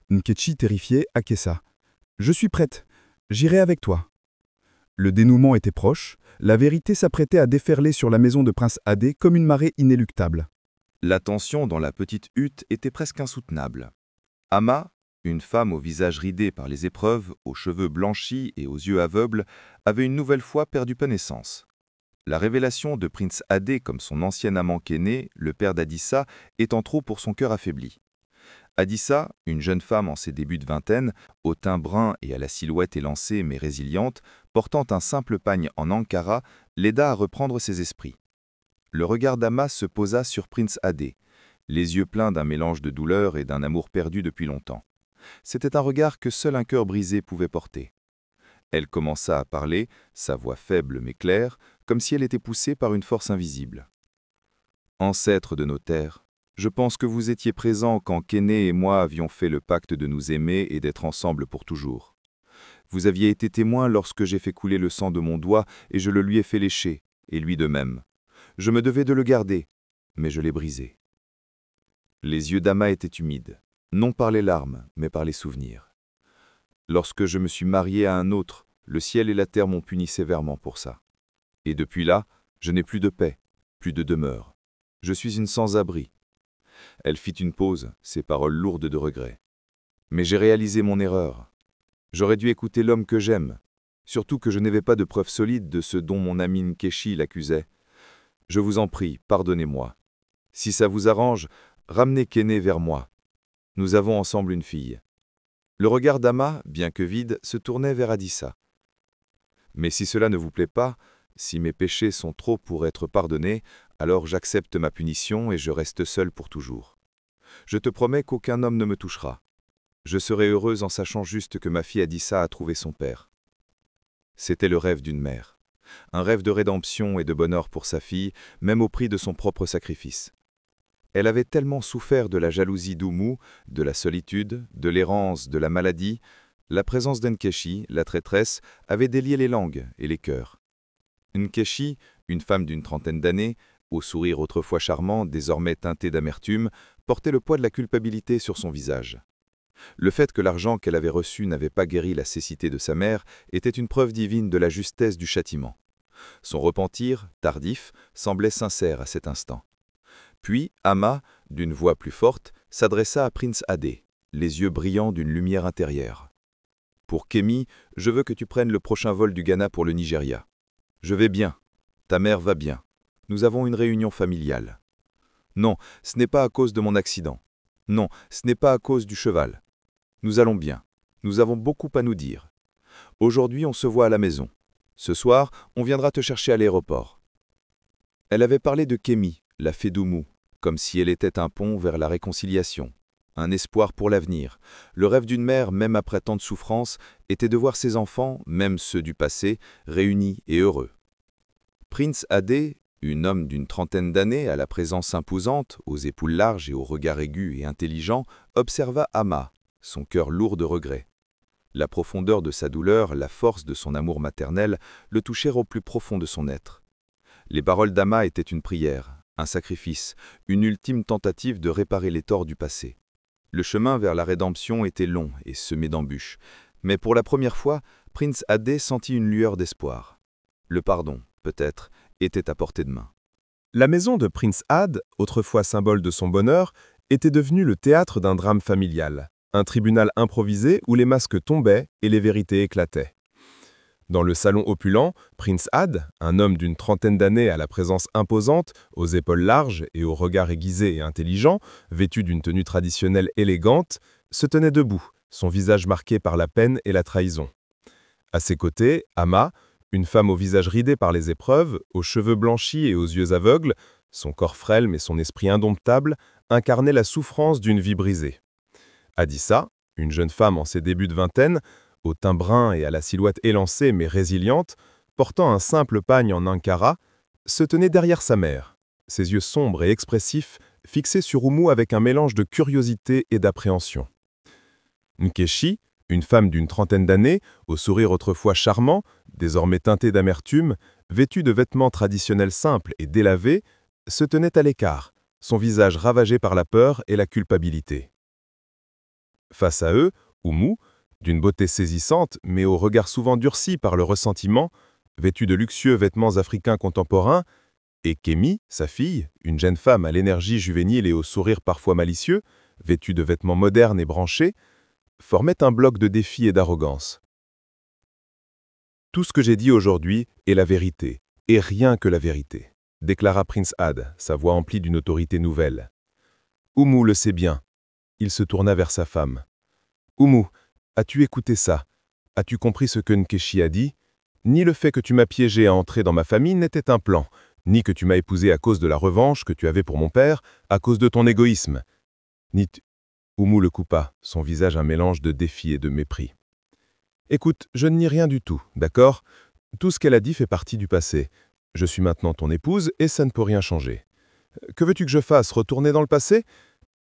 Nkechi, terrifié, acquiesça. « Je suis prête. J'irai avec toi. » Le dénouement était proche. La vérité s'apprêtait à déferler sur la maison de Prince Adé comme une marée inéluctable. La tension dans la petite hutte était presque insoutenable. Ama, une femme au visage ridé par les épreuves, aux cheveux blanchis et aux yeux aveugles, avait une nouvelle fois perdu connaissance. La révélation de Prince Adé comme son ancien amant Kenneth, le père d'Adissa, étant trop pour son cœur affaibli. Adissa, une jeune femme en ses débuts de vingtaine, au teint brun et à la silhouette élancée mais résiliente, portant un simple pagne en Ankara, l'aida à reprendre ses esprits. Le regard d'Ama se posa sur Prince Adé, les yeux pleins d'un mélange de douleur et d'un amour perdu depuis longtemps. C'était un regard que seul un cœur brisé pouvait porter. Elle commença à parler, sa voix faible mais claire, comme si elle était poussée par une force invisible. « Ancêtre de nos terres, je pense que vous étiez présent quand Kéné et moi avions fait le pacte de nous aimer et d'être ensemble pour toujours. Vous aviez été témoin lorsque j'ai fait couler le sang de mon doigt et je le lui ai fait lécher, et lui de même. Je me devais de le garder, mais je l'ai brisé. » Les yeux d'Ama étaient humides, non par les larmes, mais par les souvenirs. Lorsque je me suis marié à un autre, le ciel et la terre m'ont puni sévèrement pour ça. Et depuis là, je n'ai plus de paix, plus de demeure. Je suis une sans-abri. Elle fit une pause, ses paroles lourdes de regret. Mais j'ai réalisé mon erreur. J'aurais dû écouter l'homme que j'aime, surtout que je n'avais pas de preuves solides de ce dont mon ami Nkechi l'accusait. Je vous en prie, pardonnez-moi. Si ça vous arrange, ramenez Kéné vers moi. Nous avons ensemble une fille. Le regard d'Ama, bien que vide, se tournait vers Adissa. Mais si cela ne vous plaît pas, si mes péchés sont trop pour être pardonnés, alors j'accepte ma punition et je reste seul pour toujours. Je te promets qu'aucun homme ne me touchera. Je serai heureuse en sachant juste que ma fille Adissa a trouvé son père. C'était le rêve d'une mère. Un rêve de rédemption et de bonheur pour sa fille, même au prix de son propre sacrifice. Elle avait tellement souffert de la jalousie d'Oumou, de la solitude, de l'errance, de la maladie. La présence d'Nkechi, la traîtresse, avait délié les langues et les cœurs. Nkechi, une femme d'une trentaine d'années, au sourire autrefois charmant, désormais teinté d'amertume, portait le poids de la culpabilité sur son visage. Le fait que l'argent qu'elle avait reçu n'avait pas guéri la cécité de sa mère était une preuve divine de la justesse du châtiment. Son repentir, tardif, semblait sincère à cet instant. Puis Ama, d'une voix plus forte, s'adressa à Prince Adé, les yeux brillants d'une lumière intérieure. « Pour Kémi, je veux que tu prennes le prochain vol du Ghana pour le Nigeria. Je vais bien. Ta mère va bien. Nous avons une réunion familiale. Non, ce n'est pas à cause de mon accident. Non, ce n'est pas à cause du cheval. Nous allons bien. Nous avons beaucoup à nous dire. Aujourd'hui, on se voit à la maison. Ce soir, on viendra te chercher à l'aéroport. » Elle avait parlé de Kémi, la fée d'Oumou, comme si elle était un pont vers la réconciliation, un espoir pour l'avenir. Le rêve d'une mère, même après tant de souffrances, était de voir ses enfants, même ceux du passé, réunis et heureux. Prince Adé, un homme d'une trentaine d'années, à la présence imposante, aux épaules larges et au regard aigu et intelligent, observa Ama, son cœur lourd de regrets. La profondeur de sa douleur, la force de son amour maternel, le touchèrent au plus profond de son être. Les paroles d'Ama étaient une prière, un sacrifice, une ultime tentative de réparer les torts du passé. Le chemin vers la rédemption était long et semé d'embûches, mais pour la première fois, Prince Adé sentit une lueur d'espoir. Le pardon, peut-être, était à portée de main. La maison de Prince Ad, autrefois symbole de son bonheur, était devenue le théâtre d'un drame familial, un tribunal improvisé où les masques tombaient et les vérités éclataient. Dans le salon opulent, Prince Ad, un homme d'une trentaine d'années à la présence imposante, aux épaules larges et au regard aiguisé et intelligent, vêtu d'une tenue traditionnelle élégante, se tenait debout, son visage marqué par la peine et la trahison. À ses côtés, Ama, une femme au visage ridé par les épreuves, aux cheveux blanchis et aux yeux aveugles, son corps frêle mais son esprit indomptable, incarnait la souffrance d'une vie brisée. Adissa, une jeune femme en ses débuts de vingtaine, au teint brun et à la silhouette élancée mais résiliente, portant un simple pagne en Ankara, se tenait derrière sa mère, ses yeux sombres et expressifs fixés sur Oumou avec un mélange de curiosité et d'appréhension. Nkechi, une femme d'une trentaine d'années, au sourire autrefois charmant, désormais teinté d'amertume, vêtue de vêtements traditionnels simples et délavés, se tenait à l'écart, son visage ravagé par la peur et la culpabilité. Face à eux, Oumou, d'une beauté saisissante, mais au regard souvent durci par le ressentiment, vêtue de luxueux vêtements africains contemporains, et Kémi, sa fille, une jeune femme à l'énergie juvénile et au sourire parfois malicieux, vêtue de vêtements modernes et branchés, formaient un bloc de défi et d'arrogance. Tout ce que j'ai dit aujourd'hui est la vérité, et rien que la vérité, déclara Prince Ad, sa voix emplie d'une autorité nouvelle. Oumou le sait bien. Il se tourna vers sa femme. « Oumou, as-tu écouté ça? As-tu compris ce que Nkechi a dit? Ni le fait que tu m'as piégé à entrer dans ma famille n'était un plan, ni que tu m'as épousé à cause de la revanche que tu avais pour mon père, à cause de ton égoïsme. Ni Oumou le coupa, son visage un mélange de défi et de mépris. « Écoute, je ne nie rien du tout, d'accord? Tout ce qu'elle a dit fait partie du passé. Je suis maintenant ton épouse et ça ne peut rien changer. Que veux-tu que je fasse, retourner dans le passé?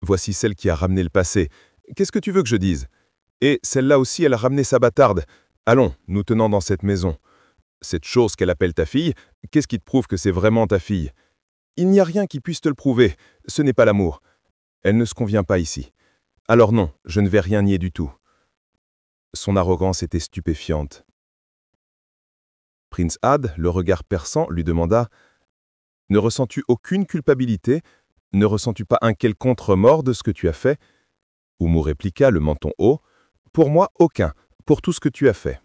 Voici celle qui a ramené le passé. Qu'est-ce que tu veux que je dise? Et celle-là aussi, elle a ramené sa bâtarde. Allons, nous tenons dans cette maison. Cette chose qu'elle appelle ta fille, qu'est-ce qui te prouve que c'est vraiment ta fille? Il n'y a rien qui puisse te le prouver, ce n'est pas l'amour. Elle ne se convient pas ici. Alors non, je ne vais rien nier du tout. » Son arrogance était stupéfiante. Prince Had, le regard perçant, lui demanda « Ne ressens-tu aucune culpabilité? Ne ressens-tu pas un quelconque remords de ce que tu as fait ?» Oumou répliqua, le menton haut « Pour moi, aucun, pour tout ce que tu as fait. »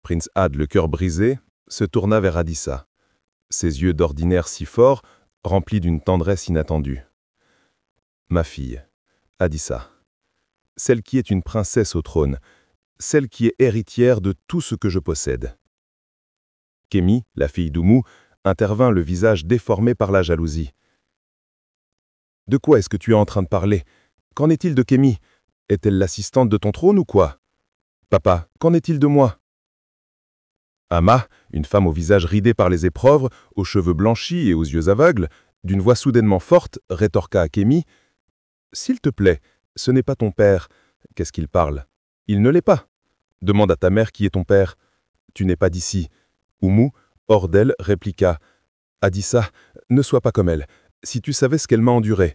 Prince Had, le cœur brisé, se tourna vers Adissa. Ses yeux d'ordinaire si forts, remplis d'une tendresse inattendue. « Ma fille, Adissa, celle qui est une princesse au trône, celle qui est héritière de tout ce que je possède. » Kémi, la fille d'Oumou, intervint le visage déformé par la jalousie. « De quoi est-ce que tu es en train de parler? Qu'en est-il de Kémi? Est-elle l'assistante de ton trône ou quoi? Papa, qu'en est-il de moi? » Ama, une femme au visage ridé par les épreuves, aux cheveux blanchis et aux yeux aveugles, d'une voix soudainement forte, rétorqua à Kémi « S'il te plaît, ce n'est pas ton père. Qu'est-ce qu'il parle? Il ne l'est pas. Demande à ta mère qui est ton père. Tu n'es pas d'ici. » Oumou, hors d'elle, répliqua « Adissa, ne sois pas comme elle. Si tu savais ce qu'elle m'a enduré. »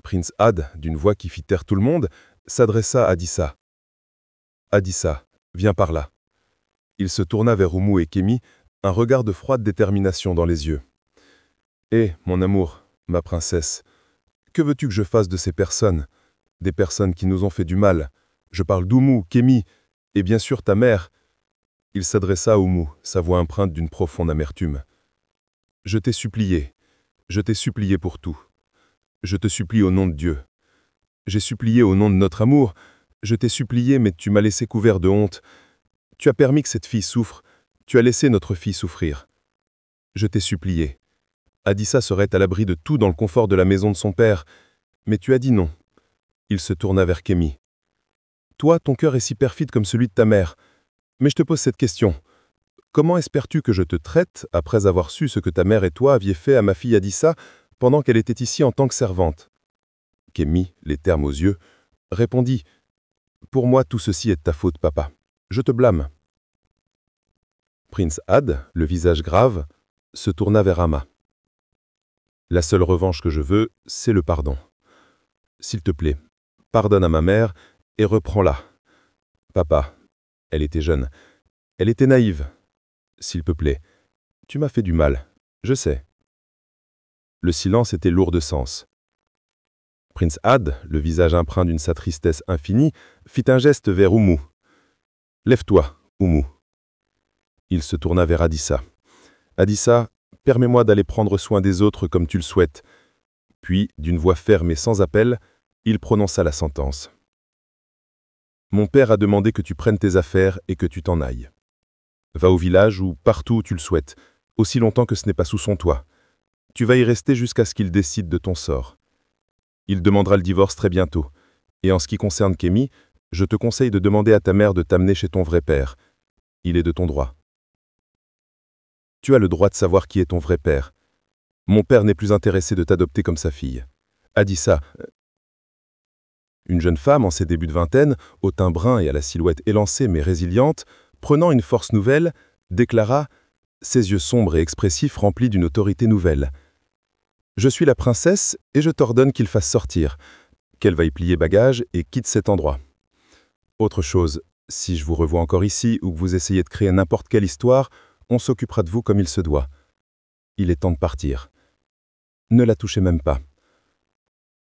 Prince Had, d'une voix qui fit taire tout le monde, s'adressa à Adissa. « Adissa, viens par là. » Il se tourna vers Oumou et Kémi, un regard de froide détermination dans les yeux. « Eh, mon amour, ma princesse, que veux-tu que je fasse de ces personnes? Des personnes qui nous ont fait du mal. Je parle d'Oumou, Kémi, et bien sûr ta mère. » Il s'adressa à Oumou, sa voix empreinte d'une profonde amertume. « Je t'ai supplié pour tout. Je te supplie au nom de Dieu. J'ai supplié au nom de notre amour. Je t'ai supplié, mais tu m'as laissé couvert de honte. Tu as permis que cette fille souffre. Tu as laissé notre fille souffrir. Je t'ai supplié. Adissa serait à l'abri de tout dans le confort de la maison de son père. Mais tu as dit non. » Il se tourna vers Kémi. « Toi, ton cœur est si perfide comme celui de ta mère. Mais je te pose cette question. Comment espères-tu que je te traite après avoir su ce que ta mère et toi aviez fait à ma fille Adissa pendant qu'elle était ici en tant que servante? » Kémi, les termes aux yeux, répondit « Pour moi, tout ceci est de ta faute, papa. Je te blâme. » Prince Had, le visage grave, se tourna vers Ama. « La seule revanche que je veux, c'est le pardon. S'il te plaît, pardonne à ma mère et reprends-la. Papa, elle était jeune, elle était naïve. S'il te plaît, tu m'as fait du mal, je sais. » Le silence était lourd de sens. Prince Had, le visage empreint d'une sa tristesse infinie, fit un geste vers Oumou. « Lève-toi, Oumou. » Il se tourna vers Adissa. « Adissa, permets-moi d'aller prendre soin des autres comme tu le souhaites. » Puis, d'une voix ferme et sans appel, il prononça la sentence. « Mon père a demandé que tu prennes tes affaires et que tu t'en ailles. Va au village ou partout où tu le souhaites, aussi longtemps que ce n'est pas sous son toit. Tu vas y rester jusqu'à ce qu'il décide de ton sort. Il demandera le divorce très bientôt. Et en ce qui concerne Kémi, je te conseille de demander à ta mère de t'amener chez ton vrai père. Il est de ton droit. Tu as le droit de savoir qui est ton vrai père. Mon père n'est plus intéressé de t'adopter comme sa fille. » Adissa, une jeune femme en ses débuts de vingtaine, au teint brun et à la silhouette élancée mais résiliente, prenant une force nouvelle, déclara, ses yeux sombres et expressifs remplis d'une autorité nouvelle. « Je suis la princesse et je t'ordonne qu'il fasse sortir, qu'elle vaille plier bagages et quitte cet endroit. Autre chose, si je vous revois encore ici ou que vous essayez de créer n'importe quelle histoire, on s'occupera de vous comme il se doit. Il est temps de partir. Ne la touchez même pas. »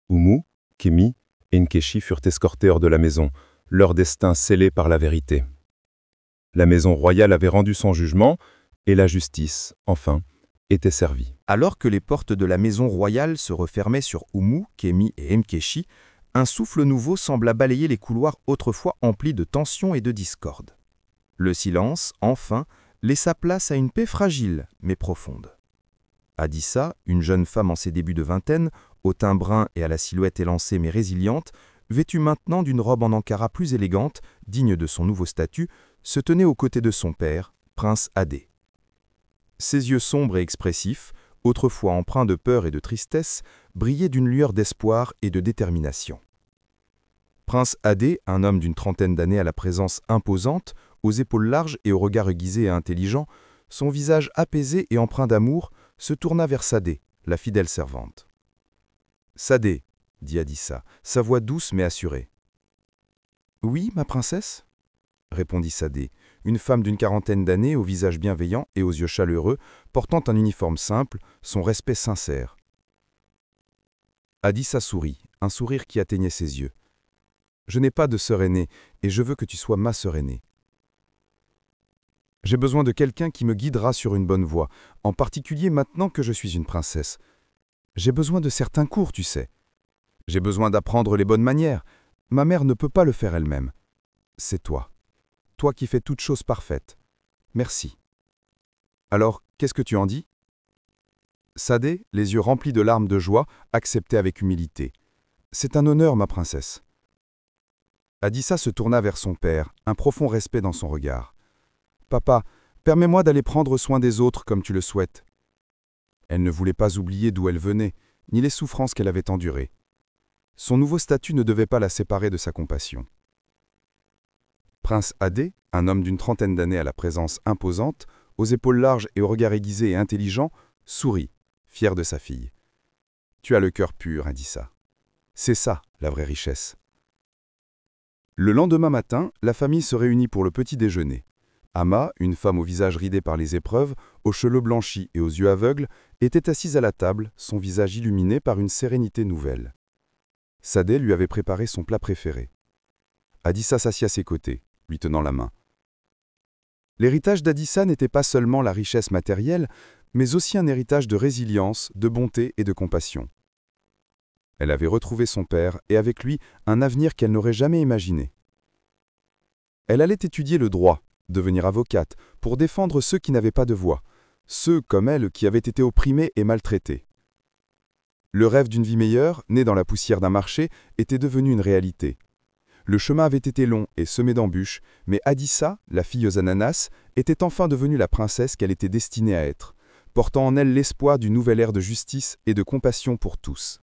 Oumou, Kémi et Nkechi furent escortés hors de la maison, leur destin scellé par la vérité. La maison royale avait rendu son jugement, et la justice, enfin, était servie. Alors que les portes de la maison royale se refermaient sur Oumou, Kémi et Nkechi, Un souffle nouveau sembla balayer les couloirs autrefois emplis de tension et de discorde. Le silence, enfin, laissa place à une paix fragile mais profonde. Adissa, une jeune femme en ses débuts de vingtaine, au teint brun et à la silhouette élancée mais résiliente, vêtue maintenant d'une robe en ankara plus élégante, digne de son nouveau statut, se tenait aux côtés de son père, prince Adé. Ses yeux sombres et expressifs, autrefois empreints de peur et de tristesse, brillaient d'une lueur d'espoir et de détermination. Prince Adé, un homme d'une trentaine d'années à la présence imposante, aux épaules larges et au regard aiguisé et intelligent, son visage apaisé et empreint d'amour, se tourna vers Sadé, la fidèle servante. « Sadé, » dit Adissa, sa voix douce mais assurée. « Oui, ma princesse ?» répondit Sadé, une femme d'une quarantaine d'années au visage bienveillant et aux yeux chaleureux, portant un uniforme simple, son respect sincère. Adissa sourit, un sourire qui atteignait ses yeux. « Je n'ai pas de sœur aînée, et je veux que tu sois ma sœur aînée. J'ai besoin de quelqu'un qui me guidera sur une bonne voie, en particulier maintenant que je suis une princesse. J'ai besoin de certains cours, tu sais. J'ai besoin d'apprendre les bonnes manières. Ma mère ne peut pas le faire elle-même. C'est toi. Toi qui fais toutes choses parfaites. Merci. Alors, qu'est-ce que tu en dis ?» Sadé, les yeux remplis de larmes de joie, acceptait avec humilité. « C'est un honneur, ma princesse. » Adissa se tourna vers son père, un profond respect dans son regard. « Papa, permets-moi d'aller prendre soin des autres comme tu le souhaites. » Elle ne voulait pas oublier d'où elle venait, ni les souffrances qu'elle avait endurées. Son nouveau statut ne devait pas la séparer de sa compassion. Prince Adé, un homme d'une trentaine d'années à la présence imposante, aux épaules larges et au regard aiguisé et intelligent, sourit, fier de sa fille. « Tu as le cœur pur, Adissa. C'est ça, la vraie richesse. » Le lendemain matin, la famille se réunit pour le petit déjeuner. Ama, une femme au visage ridé par les épreuves, aux cheveux blanchis et aux yeux aveugles, était assise à la table, son visage illuminé par une sérénité nouvelle. Sadé lui avait préparé son plat préféré. Adissa s'assit à ses côtés, lui tenant la main. L'héritage d'Adissa n'était pas seulement la richesse matérielle, mais aussi un héritage de résilience, de bonté et de compassion. Elle avait retrouvé son père et avec lui un avenir qu'elle n'aurait jamais imaginé. Elle allait étudier le droit, devenir avocate, pour défendre ceux qui n'avaient pas de voix, ceux comme elle qui avaient été opprimés et maltraités. Le rêve d'une vie meilleure, né dans la poussière d'un marché, était devenu une réalité. Le chemin avait été long et semé d'embûches, mais Adissa, la fille aux ananas, était enfin devenue la princesse qu'elle était destinée à être, portant en elle l'espoir d'une nouvelle ère de justice et de compassion pour tous.